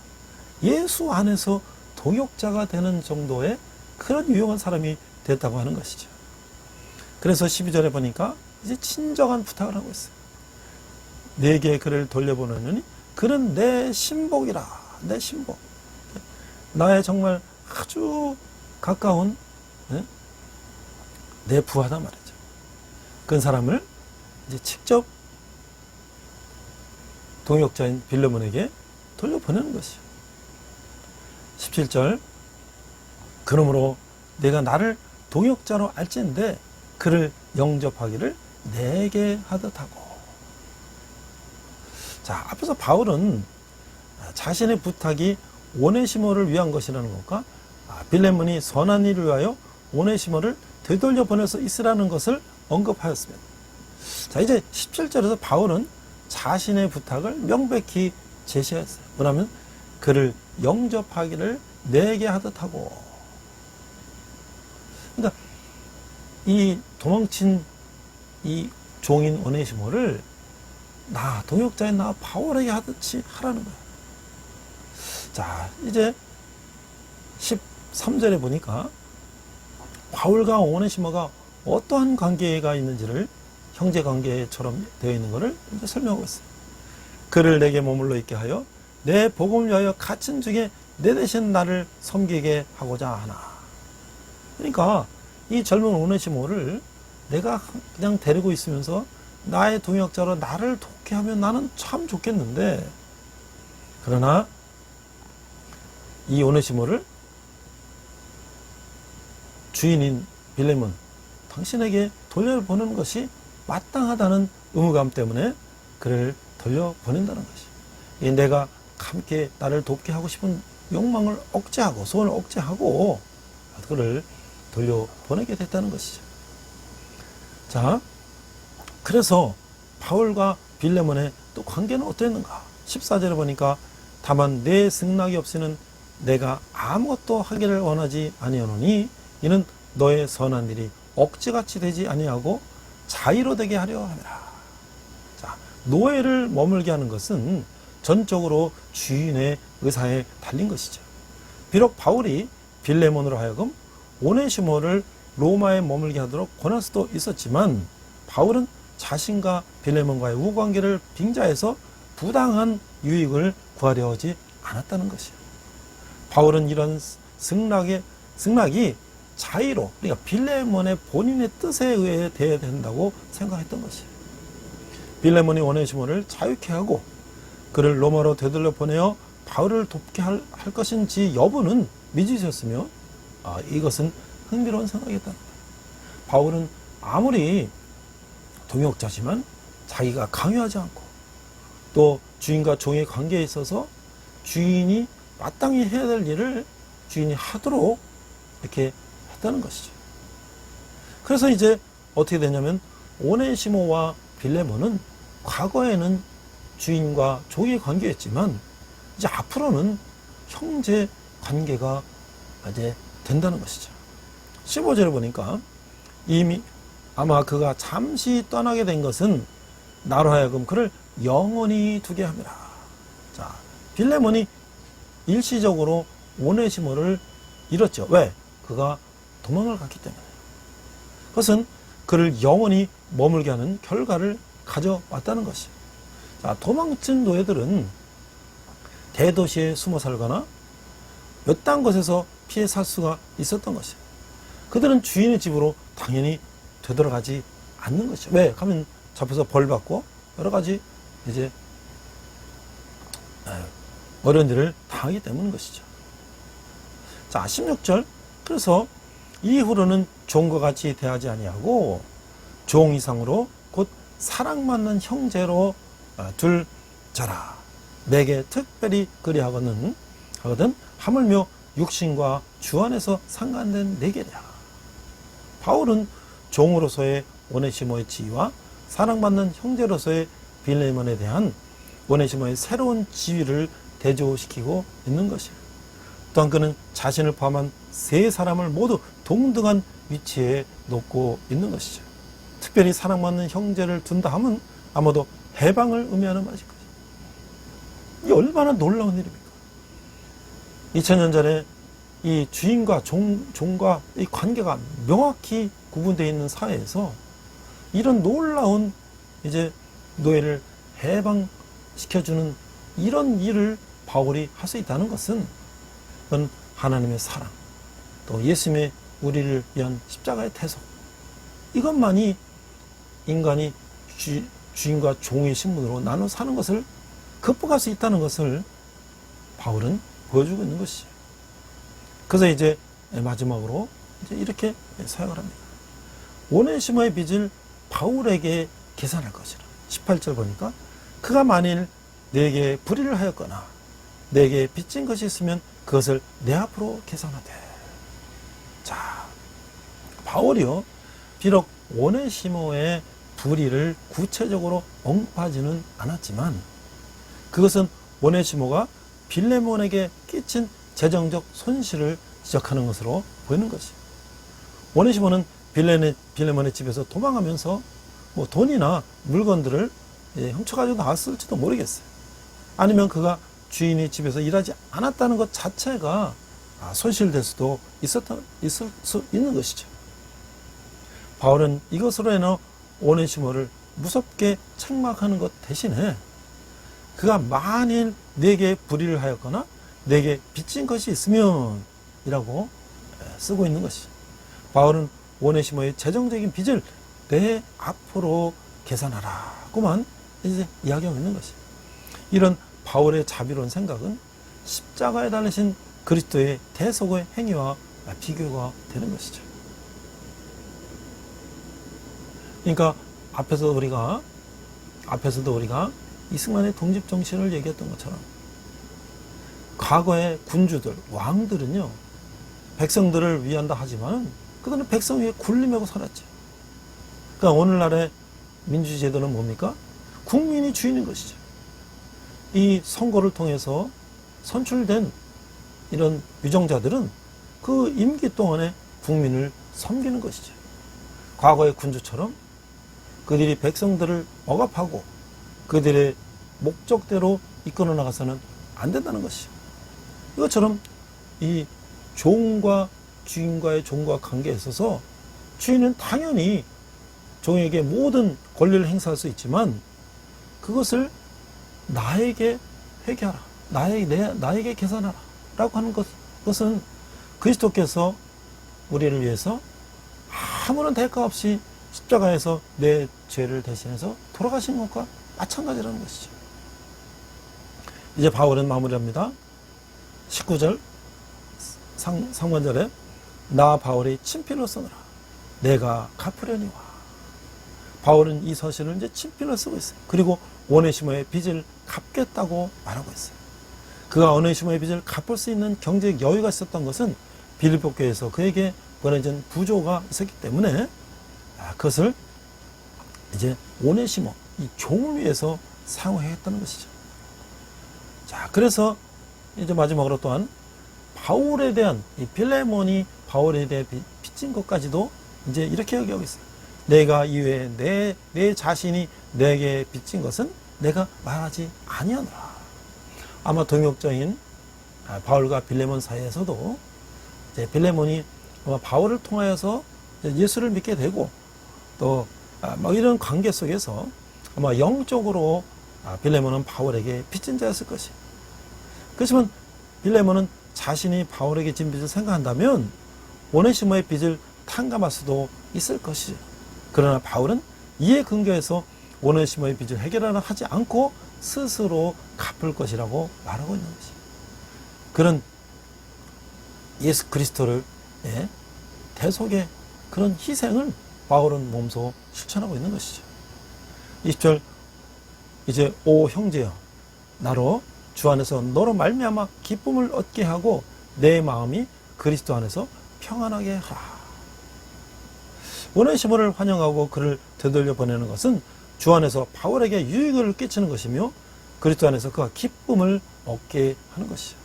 예수 안에서 동역자가 되는 정도의 그런 유용한 사람이 됐다고 하는 것이죠. 그래서 12절에 보니까 이제 친정한 부탁을 하고 있어요. 내게 그를 돌려보내느니 그는 내 신복이라. 내 신복. 나의 정말 아주 가까운 내 부하다 말이죠. 그 사람을 이제 직접 동역자인 빌레몬에게 돌려보내는 것이요. 17절 그러므로 내가 나를 동역자로 알지인데 그를 영접하기를 내게 하듯 하고. 자, 앞에서 바울은 자신의 부탁이 오네시모를 위한 것이라는 것과 빌레몬이 선한 일을 위하여 오네시모를 되돌려 보내서 있으라는 것을 언급하였습니다. 자, 이제 17절에서 바울은 자신의 부탁을 명백히 제시했어요. 뭐냐면 그를 영접하기를 내게 하듯 하고. 그러니까 이 도망친 이 종인 오네시모를 나 동역자인 나 바울에게 하듯이 하라는 거예요. 자, 이제 13절에 보니까 바울과 오네시모가 어떠한 관계가 있는지를 형제 관계처럼 되어 있는 것을 이제 설명하고 있어요. 그를 내게 머물러 있게 하여 내 복음을 위하여 갇힌 중에 내 대신 나를 섬기게 하고자 하나. 그러니까 이 젊은 오네시모를 내가 그냥 데리고 있으면서 나의 동역자로 나를 돕게 하면 나는 참 좋겠는데, 그러나 이 오네시모를 주인인 빌레몬 당신에게 돌려보내는 것이 마땅하다는 의무감 때문에 그를 돌려보낸다는 것이, 내가 함께 나를 돕게 하고 싶은 욕망을 억제하고 소원을 억제하고 그를 돌려보내게 됐다는 것이죠. 자, 그래서 바울과 빌레몬의 또 관계는 어땠는가? 14절에 보니까 다만 내 승낙이 없이는 내가 아무것도 하기를 원하지 아니하노니 이는 너의 선한 일이 억지같이 되지 아니하고 자의로 되게 하려 함이라. 자, 노예를 머물게 하는 것은 전적으로 주인의 의사에 달린 것이죠. 비록 바울이 빌레몬으로 하여금 오네시모를 로마에 머물게 하도록 권할 수도 있었지만 바울은 자신과 빌레몬과의 우관계를 빙자해서 부당한 유익을 구하려 하지 않았다는 것이에요. 바울은 이런 승낙이 자의로, 그러니까 빌레몬의 본인의 뜻에 의해 돼야 된다고 생각했던 것이에요. 빌레몬이 오네시모를 자유케 하고 그를 로마로 되돌려 보내어 바울을 돕게 할 것인지 여부는 미지수였으며, 이것은 흥미로운 생각이었다는 거예요. 바울은 아무리 동역자지만 자기가 강요하지 않고 또 주인과 종의 관계에 있어서 주인이 마땅히 해야 될 일을 주인이 하도록 이렇게 했다는 것이죠. 그래서 이제 어떻게 되냐면 오네시모와 빌레몬은 과거에는 주인과 종의 관계였지만 이제 앞으로는 형제 관계가 이제 된다는 것이죠. 15절에 보니까 이미 아마 그가 잠시 떠나게 된 것은 나로 하여금 그를 영원히 두게 합니다. 자, 빌레몬이 일시적으로 오네시모를 잃었죠. 왜? 그가 도망을 갔기 때문에. 그것은 그를 영원히 머물게 하는 결과를 가져왔다는 것이에요. 자, 도망친 노예들은 대도시에 숨어 살거나 외딴 곳에서 피해 살 수가 있었던 것이에요. 그들은 주인의 집으로 당연히 되돌아가지 않는 것이죠. 왜? 가면 잡혀서 벌 받고 여러 가지 이제 어려운 일을 당하기 때문인 것이죠. 자, 16절. 그래서 이후로는 종과 같이 대하지 아니하고 종 이상으로 곧 사랑받는 형제로 둘 자라. 내게 특별히 그리하거든 하물며 육신과 주 안에서 상관된 내게냐. 바울은 종으로서의 오네시모의 지위와 사랑받는 형제로서의 빌레몬에 대한 오네시모의 새로운 지위를 대조시키고 있는 것이에요. 또한 그는 자신을 포함한 세 사람을 모두 동등한 위치에 놓고 있는 것이죠. 특별히 사랑받는 형제를 둔다 하면 아마도 해방을 의미하는 것일 것이죠. 이 얼마나 놀라운 일입니까? 2000년 전에 이 주인과 종과 이 관계가 명확히 구분되어 있는 사회에서 이런 놀라운 이제 노예를 해방시켜주는 이런 일을 바울이 할 수 있다는 것은 그건 하나님의 사랑, 또 예수님의 우리를 위한 십자가의 태속, 이것만이 인간이 주인과 종의 신분으로 나눠 사는 것을 극복할 수 있다는 것을 바울은 보여주고 있는 것이죠. 그래서 이제 마지막으로 이제 이렇게 사용을 합니다. 오네시모의 빚을 바울에게 계산할 것이라. 18절 보니까 그가 만일 내게 불의를 하였거나 내게 빚진 것이 있으면 그것을 내 앞으로 계산하되. 자, 바울이요, 비록 오네시모의 불의를 구체적으로 언급하지는 않았지만 그것은 오네시모가 빌레몬에게 끼친 재정적 손실을 지적하는 것으로 보이는 것이에요. 오네시모는 빌레몬의 집에서 도망하면서 뭐 돈이나 물건들을 훔쳐가지고 나왔을지도 모르겠어요. 아니면 그가 주인이 집에서 일하지 않았다는 것 자체가 손실될 수도 있을 수 있는 것이죠. 바울은 이것으로 인해 오네시모를 무섭게 책망하는 것 대신에 그가 만일 내게 불의를 하였거나 내게 빚진 것이 있으면 이라고 쓰고 있는 것이죠. 바울은 오네시모의 재정적인 빚을 내 앞으로 계산하라고만 이제 이야기하고 있는 것이죠. 이런 바울의 자비로운 생각은 십자가에 달리신 그리스도의 대속의 행위와 비교가 되는 것이죠. 그러니까 앞에서도 우리가 이승만의 독립 정신을 얘기했던 것처럼 과거의 군주들, 왕들은요, 백성들을 위한다 하지만 그들은 백성 위에 군림하고 살았죠. 그러니까 오늘날의 민주주의 제도는 뭡니까? 국민이 주인인 것이죠. 이 선거를 통해서 선출된 이런 유정자들은 그 임기 동안에 국민을 섬기는 것이죠. 과거의 군주처럼 그들이 백성들을 억압하고 그들의 목적대로 이끌어 나가서는 안 된다는 것이죠. 이것처럼 이 종과 주인과의 종과 관계에 있어서 주인은 당연히 종에게 모든 권리를 행사할 수 있지만 그것을 나에게 회개하라, 나에게 계산하라 라고 하는 것은 그리스도께서 우리를 위해서 아무런 대가 없이 십자가에서 내 죄를 대신해서 돌아가신 것과 마찬가지라는 것이죠. 이제 바울은 마무리합니다. 19절 상반절에 나 바울이 친필로 쓰느라 내가 갚으려니와. 바울은 이 서신을 이제 친필로 쓰고 있어요. 그리고 오네시모의 빚을 갚겠다고 말하고 있어요. 그가 오네시모의 빚을 갚을 수 있는 경제적 여유가 있었던 것은 빌립보 교회에서 그에게 보내진 부조가 있었기 때문에 그것을 이제 오네시모, 이 종을 위해서 사용하겠다는 것이죠. 자, 그래서 이제 마지막으로 또한 바울에 대한, 이 빌레몬이 바울에 대해 빚진 것까지도 이제 이렇게 얘기하고 있어요. 내가 이외에 내 자신이 내게 빚진 것은 내가 말하지 아니하노라. 아마 동역자인 바울과 빌레몬 사이에서도 이제 빌레몬이 아마 바울을 통하여서 예수를 믿게 되고 또 막 이런 관계 속에서 아마 영적으로 빌레몬은 바울에게 빚진 자였을 것이에요. 그렇지만 빌레몬은 자신이 바울에게 진 빚을 생각한다면 오네시모의 빚을 탕감할 수도 있을 것이죠. 그러나 바울은 이에 근거해서 오네시모의 빚을 해결하려 하지 않고 스스로 갚을 것이라고 말하고 있는 것이죠. 그런 예수 그리스도를 대속의 그런 희생을 바울은 몸소 실천하고 있는 것이죠. 20절 이제 오 형제여 나로 주 안에서 너로 말미암아 기쁨을 얻게 하고 내 마음이 그리스도 안에서 평안하게 하라. 오네시모를 환영하고 그를 되돌려 보내는 것은 주 안에서 바울에게 유익을 끼치는 것이며 그리스도 안에서 그가 기쁨을 얻게 하는 것이죠.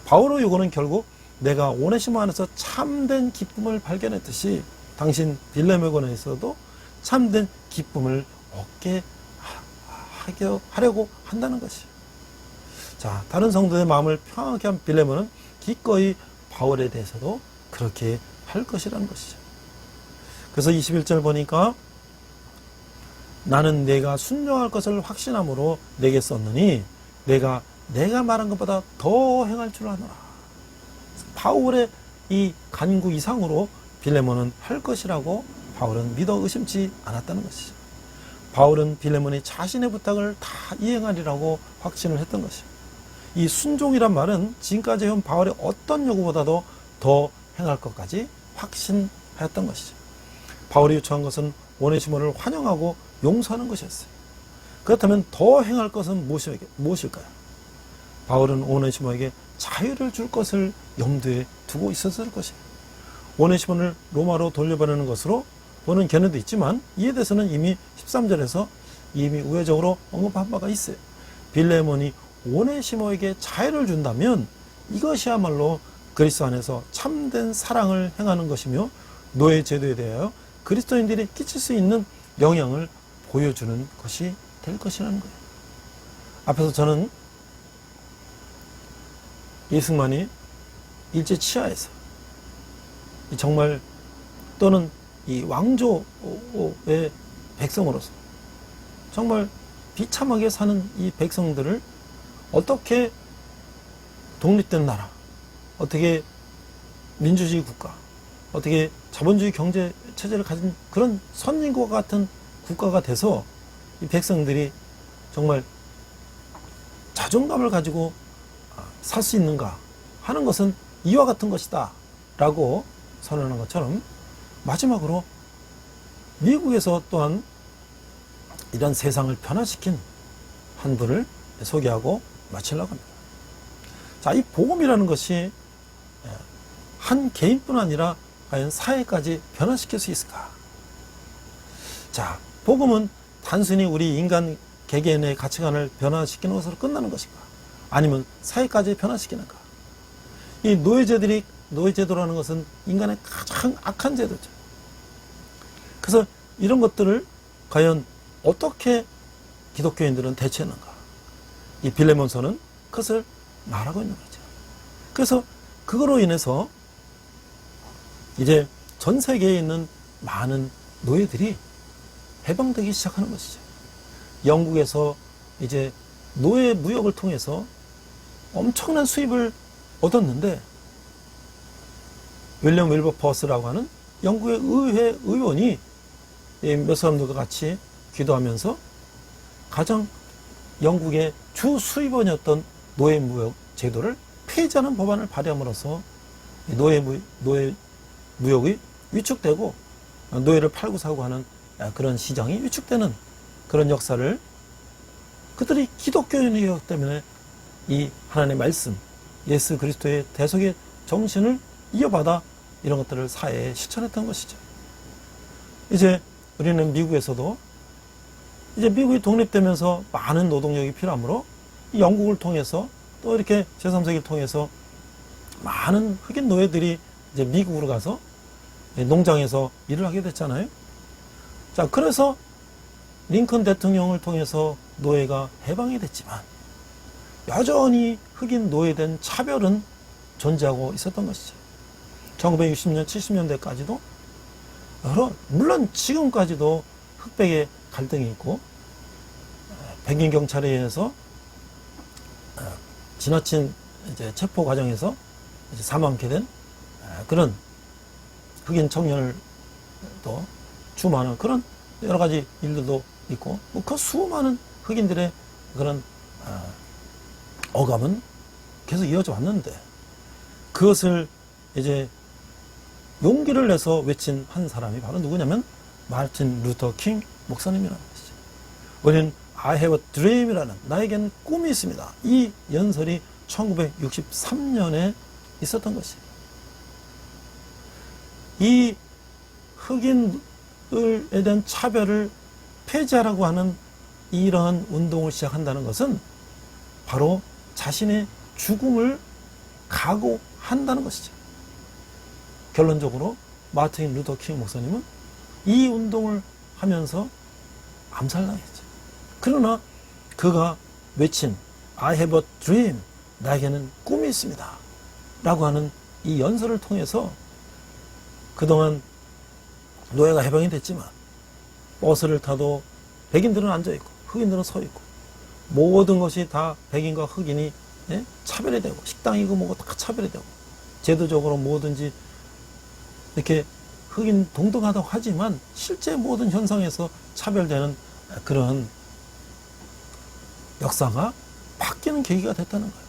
바울의 요구는 결국 내가 오네시모 안에서 참된 기쁨을 발견했듯이 당신 빌레몬에서도 참된 기쁨을 얻게 하려고 한다는 것이죠. 자, 다른 성도의 마음을 평안하게 한 빌레몬은 기꺼이 바울에 대해서도 그렇게 할 것이라는 것이죠. 그래서 21절 보니까 나는 내가 순종할 것을 확신함으로 내게 썼느니 내가 말한 것보다 더 행할 줄 아노라. 바울의 이 간구 이상으로 빌레몬은 할 것이라고 바울은 믿어 의심치 않았다는 것이죠. 바울은 빌레몬이 자신의 부탁을 다 이행하리라고 확신을 했던 것이죠. 이 순종이란 말은 지금까지 해온 바울의 어떤 요구보다도 더 행할 것까지 확신하였던 것이죠. 바울이 요청한 것은 오네시모를 환영하고 용서하는 것이었어요. 그렇다면 더 행할 것은 무엇일까요? 바울은 오네시모에게 자유를 줄 것을 염두에 두고 있었을 것이에요. 오네시모를 로마로 돌려보내는 것으로 보는 견해도 있지만 이에 대해서는 이미 13절에서 이미 우회적으로 언급한 바가 있어요. 빌레몬이 오네시모에게 자유를 준다면 이것이야말로 그리스도 안에서 참된 사랑을 행하는 것이며 노예 제도에 대하여 그리스도인들이 끼칠 수 있는 영향을 보여주는 것이 될 것이라는 거예요. 앞에서 저는 이승만이 일제 치하에서 정말 또는 이 왕조의 백성으로서 정말 비참하게 사는 이 백성들을 어떻게 독립된 나라, 어떻게 민주주의 국가, 어떻게 자본주의 경제 체제를 가진 그런 선진국과 같은 국가가 돼서 이 백성들이 정말 자존감을 가지고 살 수 있는가 하는 것은 이와 같은 것이다 라고 선언한 것처럼 마지막으로 미국에서 또한 이런 세상을 변화시킨 한 분을 소개하고 마치려고 합니다. 자, 이 복음이라는 것이 한 개인뿐 아니라 과연 사회까지 변화시킬 수 있을까? 자, 복음은 단순히 우리 인간 개개인의 가치관을 변화시키는 것으로 끝나는 것인가? 아니면 사회까지 변화시키는가? 이 노예제도라는 것은 인간의 가장 악한 제도죠. 그래서 이런 것들을 과연 어떻게 기독교인들은 대처했는가? 이 빌레몬서는 그것을 말하고 있는 거죠. 그래서 그거로 인해서 이제 전 세계에 있는 많은 노예들이 해방되기 시작하는 것이죠. 영국에서 이제 노예 무역을 통해서 엄청난 수입을 얻었는데 윌리엄 윌버퍼스라고 하는 영국의 의회 의원이 몇 사람들과 같이 기도하면서 가장 영국의 주 수입원이었던 노예 무역 제도를 폐지하는 법안을 발의함으로써 노예 무역이 위축되고 노예를 팔고 사고 하는 그런 시장이 위축되는 그런 역사를 그들이 기독교인이었기 때문에 이 하나님의 말씀, 예수 그리스도의 대속의 정신을 이어받아 이런 것들을 사회에 실천했던 것이죠. 이제 우리는 미국에서도 이제 미국이 독립되면서 많은 노동력이 필요하므로 영국을 통해서 또 이렇게 제3세기를 통해서 많은 흑인 노예들이 이제 미국으로 가서 농장에서 일을 하게 됐잖아요. 자, 그래서 링컨 대통령을 통해서 노예가 해방이 됐지만 여전히 흑인 노예된 차별은 존재하고 있었던 것이죠. 1960년, 70년대까지도 물론 지금까지도 흑백의 갈등이 있고 백인 경찰에 의해서 지나친 이제 체포 과정에서 이제 사망케 된 그런 흑인 청년을 또 추모하는 그런 여러 가지 일들도 있고 그 수많은 흑인들의 그런 억압은 계속 이어져 왔는데 그것을 이제 용기를 내서 외친 한 사람이 바로 누구냐면 마틴 루터 킹 목사님이라는 것이죠. 우리는 I have a dream이라는 나에게는 꿈이 있습니다. 이 연설이 1963년에 있었던 것이에요. 이 흑인에 대한 차별을 폐지하라고 하는 이러한 운동을 시작한다는 것은 바로 자신의 죽음을 각오한다는 것이죠. 결론적으로 마틴 루터 킹 목사님은 이 운동을 하면서 암살당했죠. 그러나 그가 외친 I have a dream, 나에게는 꿈이 있습니다 라고 하는 이 연설을 통해서 그동안 노예가 해방이 됐지만 버스를 타도 백인들은 앉아있고 흑인들은 서있고 모든 것이 다 백인과 흑인이 차별이 되고 식당이고 뭐고 다 차별이 되고 제도적으로 뭐든지 이렇게 흑인 동등하다고 하지만 실제 모든 현상에서 차별되는 그런 역사가 바뀌는 계기가 됐다는 거예요.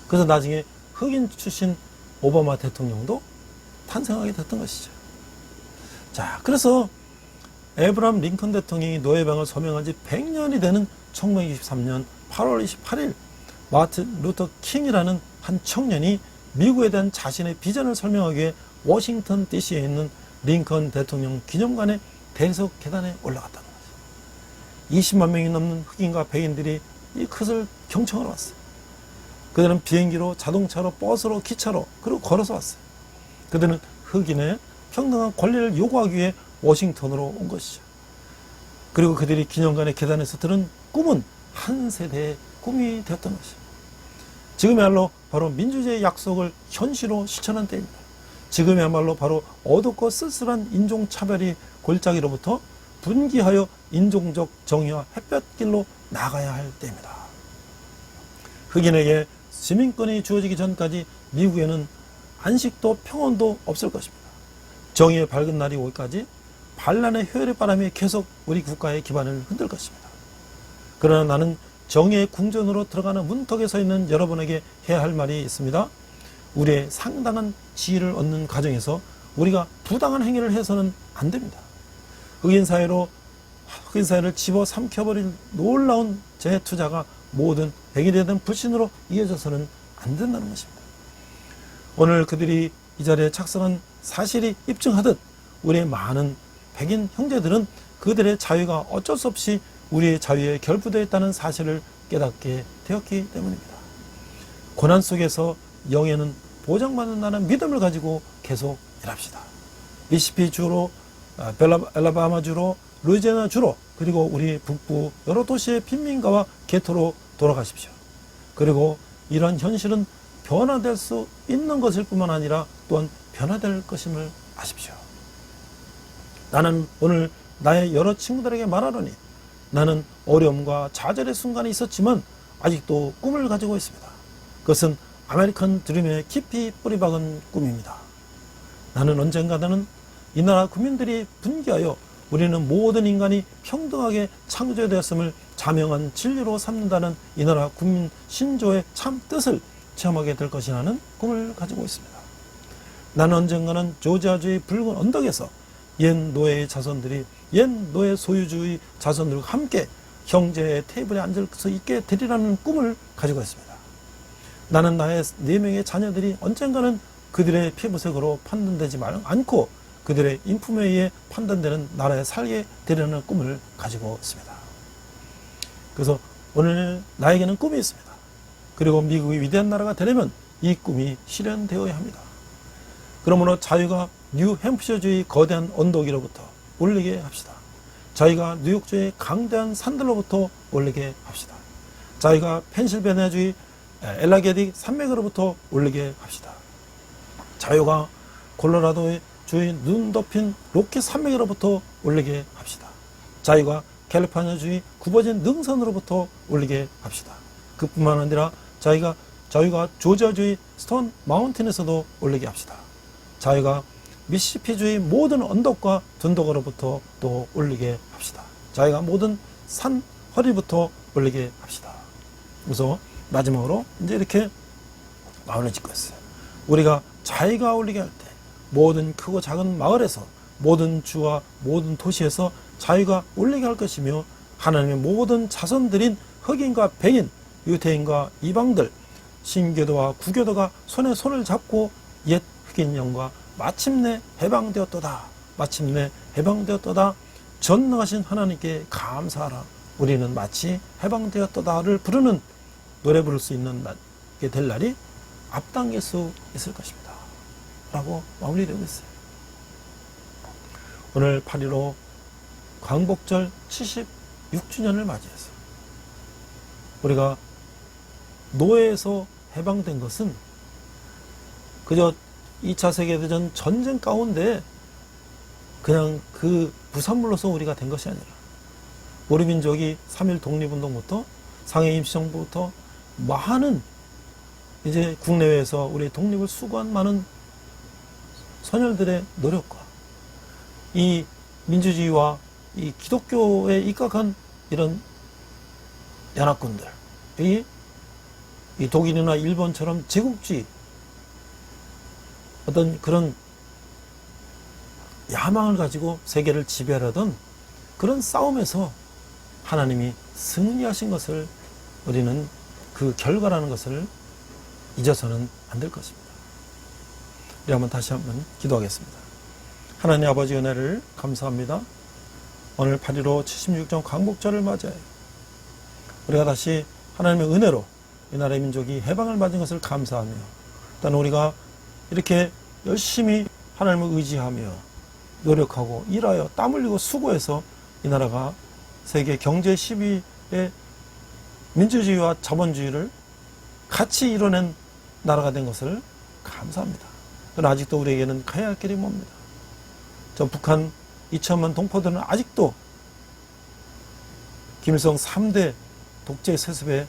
그래서 나중에 흑인 출신 오바마 대통령도 탄생하게 됐던 것이죠. 자, 그래서 에브라함 링컨 대통령이 노예방을 서명한 지 100년이 되는 1923년 8월 28일 마틴 루터 킹이라는 한 청년이 미국에 대한 자신의 비전을 설명하기 위해 워싱턴 DC에 있는 링컨 대통령 기념관의 대리석 계단에 올라갔다는 거죠. 20만 명이 넘는 흑인과 백인들이 이 그것을 경청하러 왔어요. 그들은 비행기로, 자동차로, 버스로, 기차로, 그리고 걸어서 왔어요. 그들은 흑인의 평등한 권리를 요구하기 위해 워싱턴으로 온 것이죠. 그리고 그들이 기념관의 계단에서 들은 꿈은 한 세대의 꿈이 되었던 것이죠. 지금이야말로 바로 민주주의의 약속을 현실로 실천한 때입니다. 지금이야말로 바로 어둡고 쓸쓸한 인종차별이 골짜기로부터 분기하여 인종적 정의와 햇볕길로 나가야 할 때입니다. 흑인에게 시민권이 주어지기 전까지 미국에는 안식도 평온도 없을 것입니다. 정의의 밝은 날이 오기까지 반란의 효율의 바람이 계속 우리 국가의 기반을 흔들 것입니다. 그러나 나는 정의의 궁전으로 들어가는 문턱에 서 있는 여러분에게 해야 할 말이 있습니다. 우리의 상당한 지위를 얻는 과정에서 우리가 부당한 행위를 해서는 안 됩니다. 흑인 사회를 집어삼켜버릴 놀라운 재투자가 모든 백인에 대한 불신으로 이어져서는 안 된다는 것입니다. 오늘 그들이 이 자리에 착석한 사실이 입증하듯 우리의 많은 백인 형제들은 그들의 자유가 어쩔 수 없이 우리의 자유에 결부되어 있다는 사실을 깨닫게 되었기 때문입니다. 고난 속에서 영예는 보장받는다는 믿음을 가지고 계속 일합시다. 미시시피주로, 엘라바마주로, 루이지애나주로, 그리고 우리 북부 여러 도시의 빈민가와 개토로 돌아가십시오. 그리고 이러한 현실은 변화될 수 있는 것일 뿐만 아니라 또한 변화될 것임을 아십시오. 나는 오늘 나의 여러 친구들에게 말하노니 나는 어려움과 좌절의 순간이 있었지만 아직도 꿈을 가지고 있습니다. 그것은 아메리칸 드림의 깊이 뿌리박은 꿈입니다. 나는 언젠가는 이 나라 국민들이 분개하여 우리는 모든 인간이 평등하게 창조되었음을 자명한 진리로 삼는다는 이 나라 국민 신조의 참 뜻을 체험하게 될 것이라는 꿈을 가지고 있습니다. 나는 언젠가는 조지아주의 붉은 언덕에서 옛 노예의 자손들이 옛 노예 소유주의 자손들과 함께 형제의 테이블에 앉을 수 있게 되리라는 꿈을 가지고 있습니다. 나는 나의 4명의 자녀들이 언젠가는 그들의 피부색으로 판단되지 않고 그들의 인품에 의해 판단되는 나라에 살게 되려는 꿈을 가지고 있습니다. 그래서 오늘 나에게는 꿈이 있습니다. 그리고 미국이 위대한 나라가 되려면 이 꿈이 실현되어야 합니다. 그러므로 자유가 뉴햄프셔주의 거대한 언덕위로부터 올리게 합시다. 자유가 뉴욕주의 강대한 산들로부터 올리게 합시다. 자유가 펜실베니아주의 엘라게딕 산맥으로부터 올리게 합시다. 자유가 콜로라도의 주의 눈 덮인 로키 산맥으로부터 올리게 합시다. 자유가 캘리포니아주의 굽어진 능선으로부터 올리게 합시다. 그뿐만 아니라 자유가 조지아주의 스톤 마운틴에서도 올리게 합시다. 자유가 미시시피주의 모든 언덕과 둔덕으로부터 또 올리게 합시다. 자유가 모든 산 허리부터 올리게 합시다. 그래서 마지막으로 이제 이렇게 마음을 짓고 있어요. 우리가 자유가 올리게 할 때 모든 크고 작은 마을에서 모든 주와 모든 도시에서 자유가 올리게 할 것이며 하나님의 모든 자손들인 흑인과 백인, 유대인과 이방들, 신교도와 구교도가 손에 손을 잡고 옛 흑인 영과 마침내 해방되었도다. 마침내 해방되었도다. 전능하신 하나님께 감사하라. 우리는 마치 해방되었도다를 부르는 노래 부를 수 있는 게 될 날이 앞당길 수 있을 것입니다. 라고 마무리되고 있어요. 오늘 8.15 광복절 76주년을 맞이해서 우리가 노예에서 해방된 것은 그저 2차 세계대전 전쟁 가운데 그냥 그 부산물로서 우리가 된 것이 아니라 우리 민족이 3.1 독립운동부터 상해 임시정부부터 많은 이제 국내외에서 우리 독립을 수고한 많은 선열들의 노력과 이 민주주의와 이 기독교에 입각한 이런 연합군들이 이 독일이나 일본처럼 제국주의 어떤 그런 야망을 가지고 세계를 지배하려던 그런 싸움에서 하나님이 승리하신 것을 우리는 그 결과라는 것을 잊어서는 안 될 것입니다. 우리 한번 다시 한번 기도하겠습니다. 하나님 아버지 은혜를 감사합니다. 오늘 8.15 76정 광복절을 맞이하여 우리가 다시 하나님의 은혜로 이 나라의 민족이 해방을 받은 것을 감사하며 또한 우리가 이렇게 열심히 하나님을 의지하며 노력하고 일하여 땀 흘리고 수고해서 이 나라가 세계 경제 10위의 민주주의와 자본주의를 같이 이뤄낸 나라가 된 것을 감사합니다. 그러나 아직도 우리에게는 가야 할 길이 멉니다. 저 북한 2천만 동포들은 아직도 김일성 3대 독재 세습에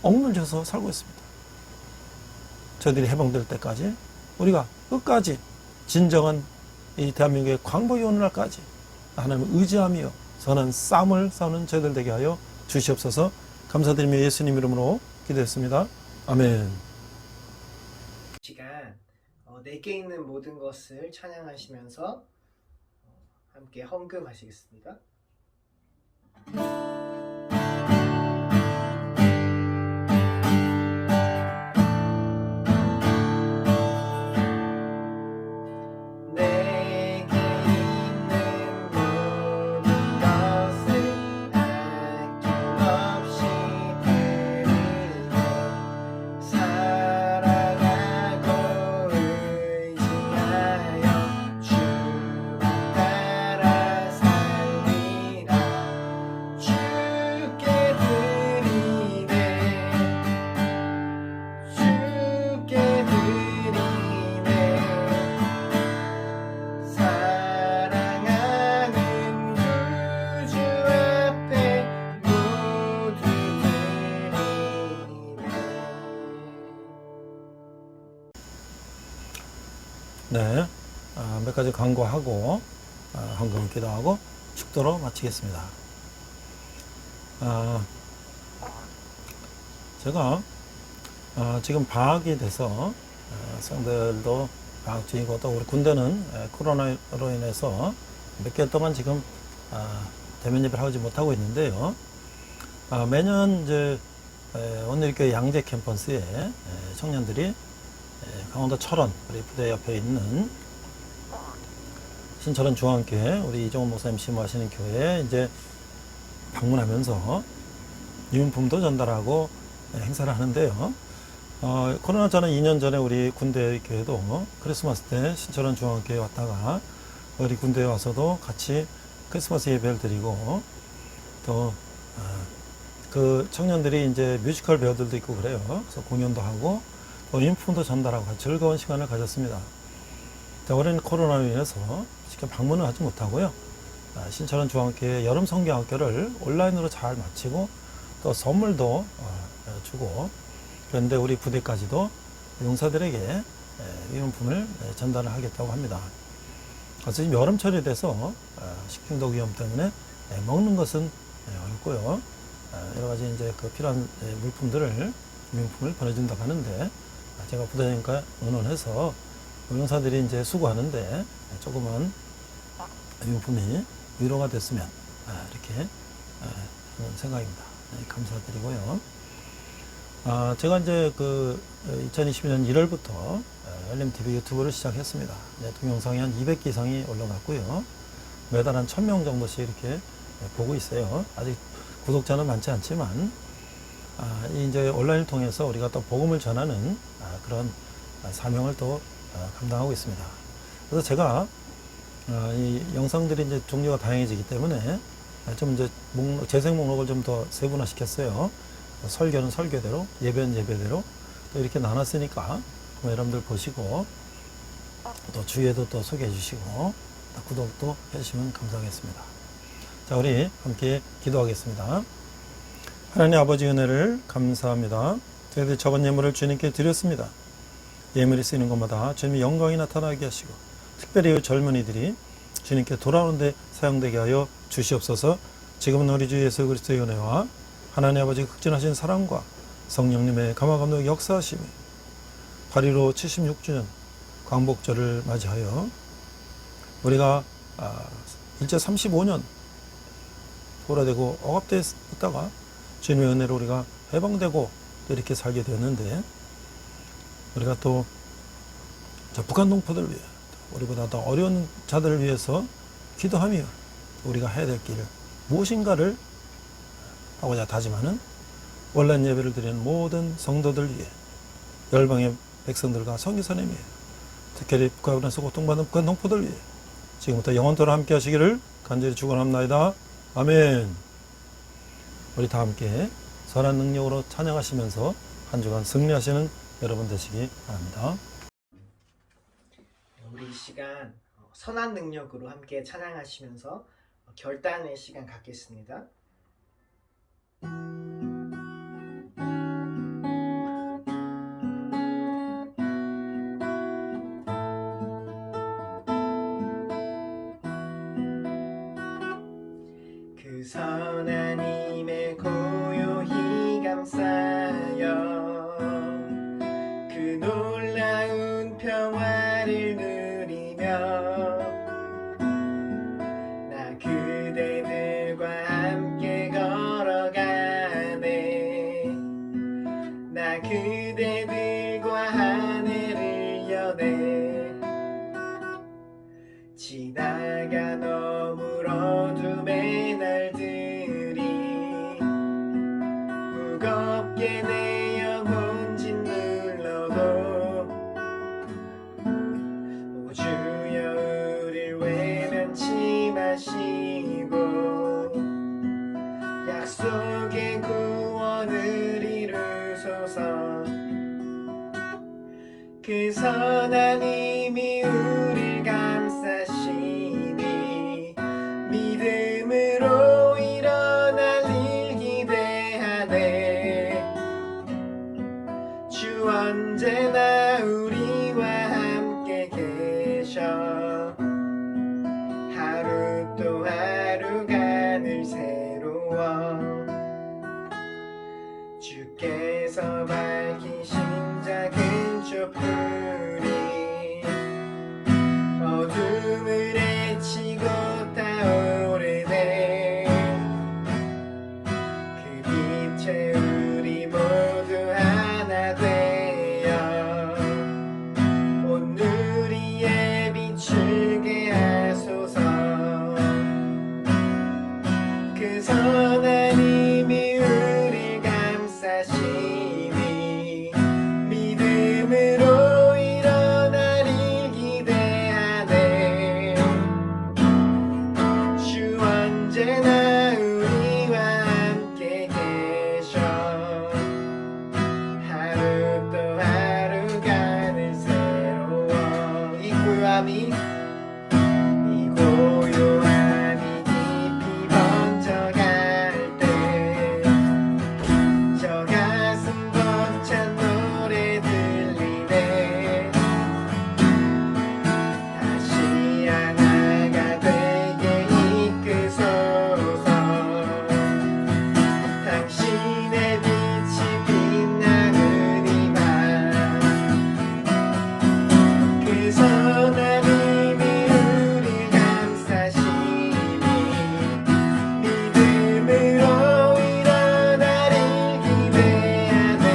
억눌려서 살고 있습니다. 저들이 해방될 때까지 우리가 끝까지 진정한 이 대한민국의 광복이 오는 날까지 하나님을 의지하며 선한 싸움을 싸우는 저희들 되게 하여 주시옵소서. 감사드리며 예수님 이름으로 기도했습니다. 아멘. 시간 내게 있는 모든 것을 찬양하시면서 함께 헌금하시겠습니다. 네, 몇 가지 광고하고 헌금 기도하고 축도로 마치겠습니다. 제가 지금 방학이 돼서 학생들도 방학 중이고 또 우리 군대는 코로나로 인해서 몇 개월 동안 지금 대면 예배를 하지 못하고 있는데요. 매년 이제 온누리교회 양재 캠퍼스에 청년들이 강원도 철원 우리 부대 옆에 있는 신철원 중앙교회 우리 이종훈 목사님 심호하시는 교회에 이제 방문하면서 유인품도 전달하고 행사를 하는데요. 코로나 전에 2년 전에 우리 군대 교회도 크리스마스 때 신철원 중앙교회 왔다가 우리 군대에 와서도 같이 크리스마스 예배를 드리고 또 그 청년들이 이제 뮤지컬 배우들도 있고 그래요. 그래서 공연도 하고 또 유인품도 전달하고 즐거운 시간을 가졌습니다. 자, 올해는 코로나로 인해서 직접 방문을 하지 못하고요. 신철원 중앙교회 여름 성경학교를 온라인으로 잘 마치고 또 선물도 주고 그런데 우리 부대까지도 용사들에게 유인품을 전달을 하겠다고 합니다. 그래서 지금 여름철이 돼서 식중독 위험 때문에 먹는 것은 어렵고요. 여러 가지 이제 그 필요한 물품들을 유인품을 보내준다고 하는데 제가 부대장님과 의논해서 용사들이 이제 수고하는데 조그만 유인품이 위로가 됐으면 이렇게 하는 생각입니다. 감사드리고요. 제가 이제 그 2022년 1월부터 LMTV 유튜브를 시작했습니다. 동영상이 한 200개 이상이 올라갔고요. 매달 한 1000명 정도씩 이렇게 보고 있어요. 아직 구독자는 많지 않지만 이제 온라인을 통해서 우리가 또 복음을 전하는 그런 사명을 또 감당하고 있습니다. 그래서 제가 이 영상들이 이제 종류가 다양해지기 때문에 좀 이제 재생 목록을 좀 더 세분화 시켰어요. 설교는 설교대로, 예배는 예배대로 또 이렇게 나눴으니까 여러분들 보시고 또 주위에도 또 소개해 주시고 또 구독도 해주시면 감사하겠습니다. 자, 우리 함께 기도하겠습니다. 하나님 아버지 은혜를 감사합니다. 저희들 저번 예물을 주님께 드렸습니다. 예물이 쓰이는 것마다 주님의 영광이 나타나게 하시고 특별히 젊은이들이 주님께 돌아오는 데 사용되게 하여 주시옵소서. 지금은 우리 주 예수 그리스도의 은혜와 하나님 아버지 극진하신 사랑과 성령님의 감화감독 역사하심이 8.15 76주년 광복절을 맞이하여 우리가 일제 35년 포로되고 억압되어 있다가 주님의 은혜로 우리가 해방되고 또 이렇게 살게 되었는데, 우리가 또 북한 동포들을 위해, 우리보다 더 어려운 자들을 위해서 기도하며 우리가 해야 될 길 무엇인가를 하고자 다짐하는 온라인 예배를 드리는 모든 성도들 위해, 열방의 백성들과 선교사님 위해, 특별히 북한에서 고통받는 북한 동포들 위해 지금부터 영원토록 함께 하시기를 간절히 축원합니다. 아멘. 우리 다 함께 선한 능력으로 찬양하시면서 한 주간 승리하시는 여러분 되시기 바랍니다. 우리 이 시간 선한 능력으로 함께 찬양하시면서 결단의 시간 갖겠습니다. 그 선한 힘에 고요히 감싸여 그 놀라운 평화를 누리며 나 그대들과 함께 걸어가네. 나 그대들과 하늘을 여네. 지나가 너무 어둠의 날들이 무겁게 내 영혼 짓눌러도 오 주여 우릴 외면치 마시고 약속의 구원을 이루소서. 그 선한 힘이 우릴 감싸시니 믿음으로 일어날 일 기대하네. 주 언제나 우리와 함께 계셔. 하루 또 하루가 늘 새로워. 주께서 밝히신 작은 촛불이 어둠을 헤치고 타오르네. 그 빛에 우리 모두 하나 되어 온 누리에 비추게 하소서. 그 선한 힘이 우릴 감싸시니 믿음으로 일어날 일 기대하네. 주 언제나 우리와 함께 계셔. 하루 또 하루가 늘 새로워. 이 고요함이 깊이 번져갈 때 저 가슴 벅찬 노래 들리네. 다시 하나가 되게 이끄소서. 당신의 빛이 빛나는 이만 그 선한 힘이 우릴 감싸시니 믿음으로 일어날 일 기대하네.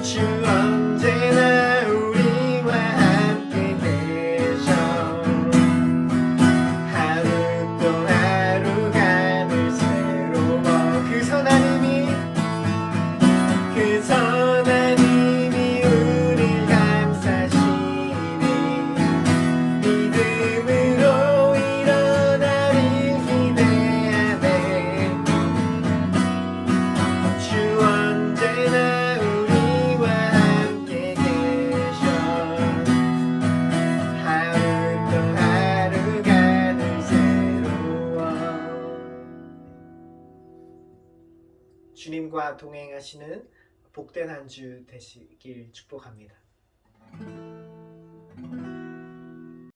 주 언제나 우리와 함께 계셔. 하루 또 하루가 늘 새로워. 그 선한 힘이 우릴 감싸시니 믿음으로 일어날 일 기대하네. 주 언제나 우리와 함께 계셔. 하루 또 하루가 늘 새로워. 주님과 동행하시는 복된 한 주 되시길 축복합니다.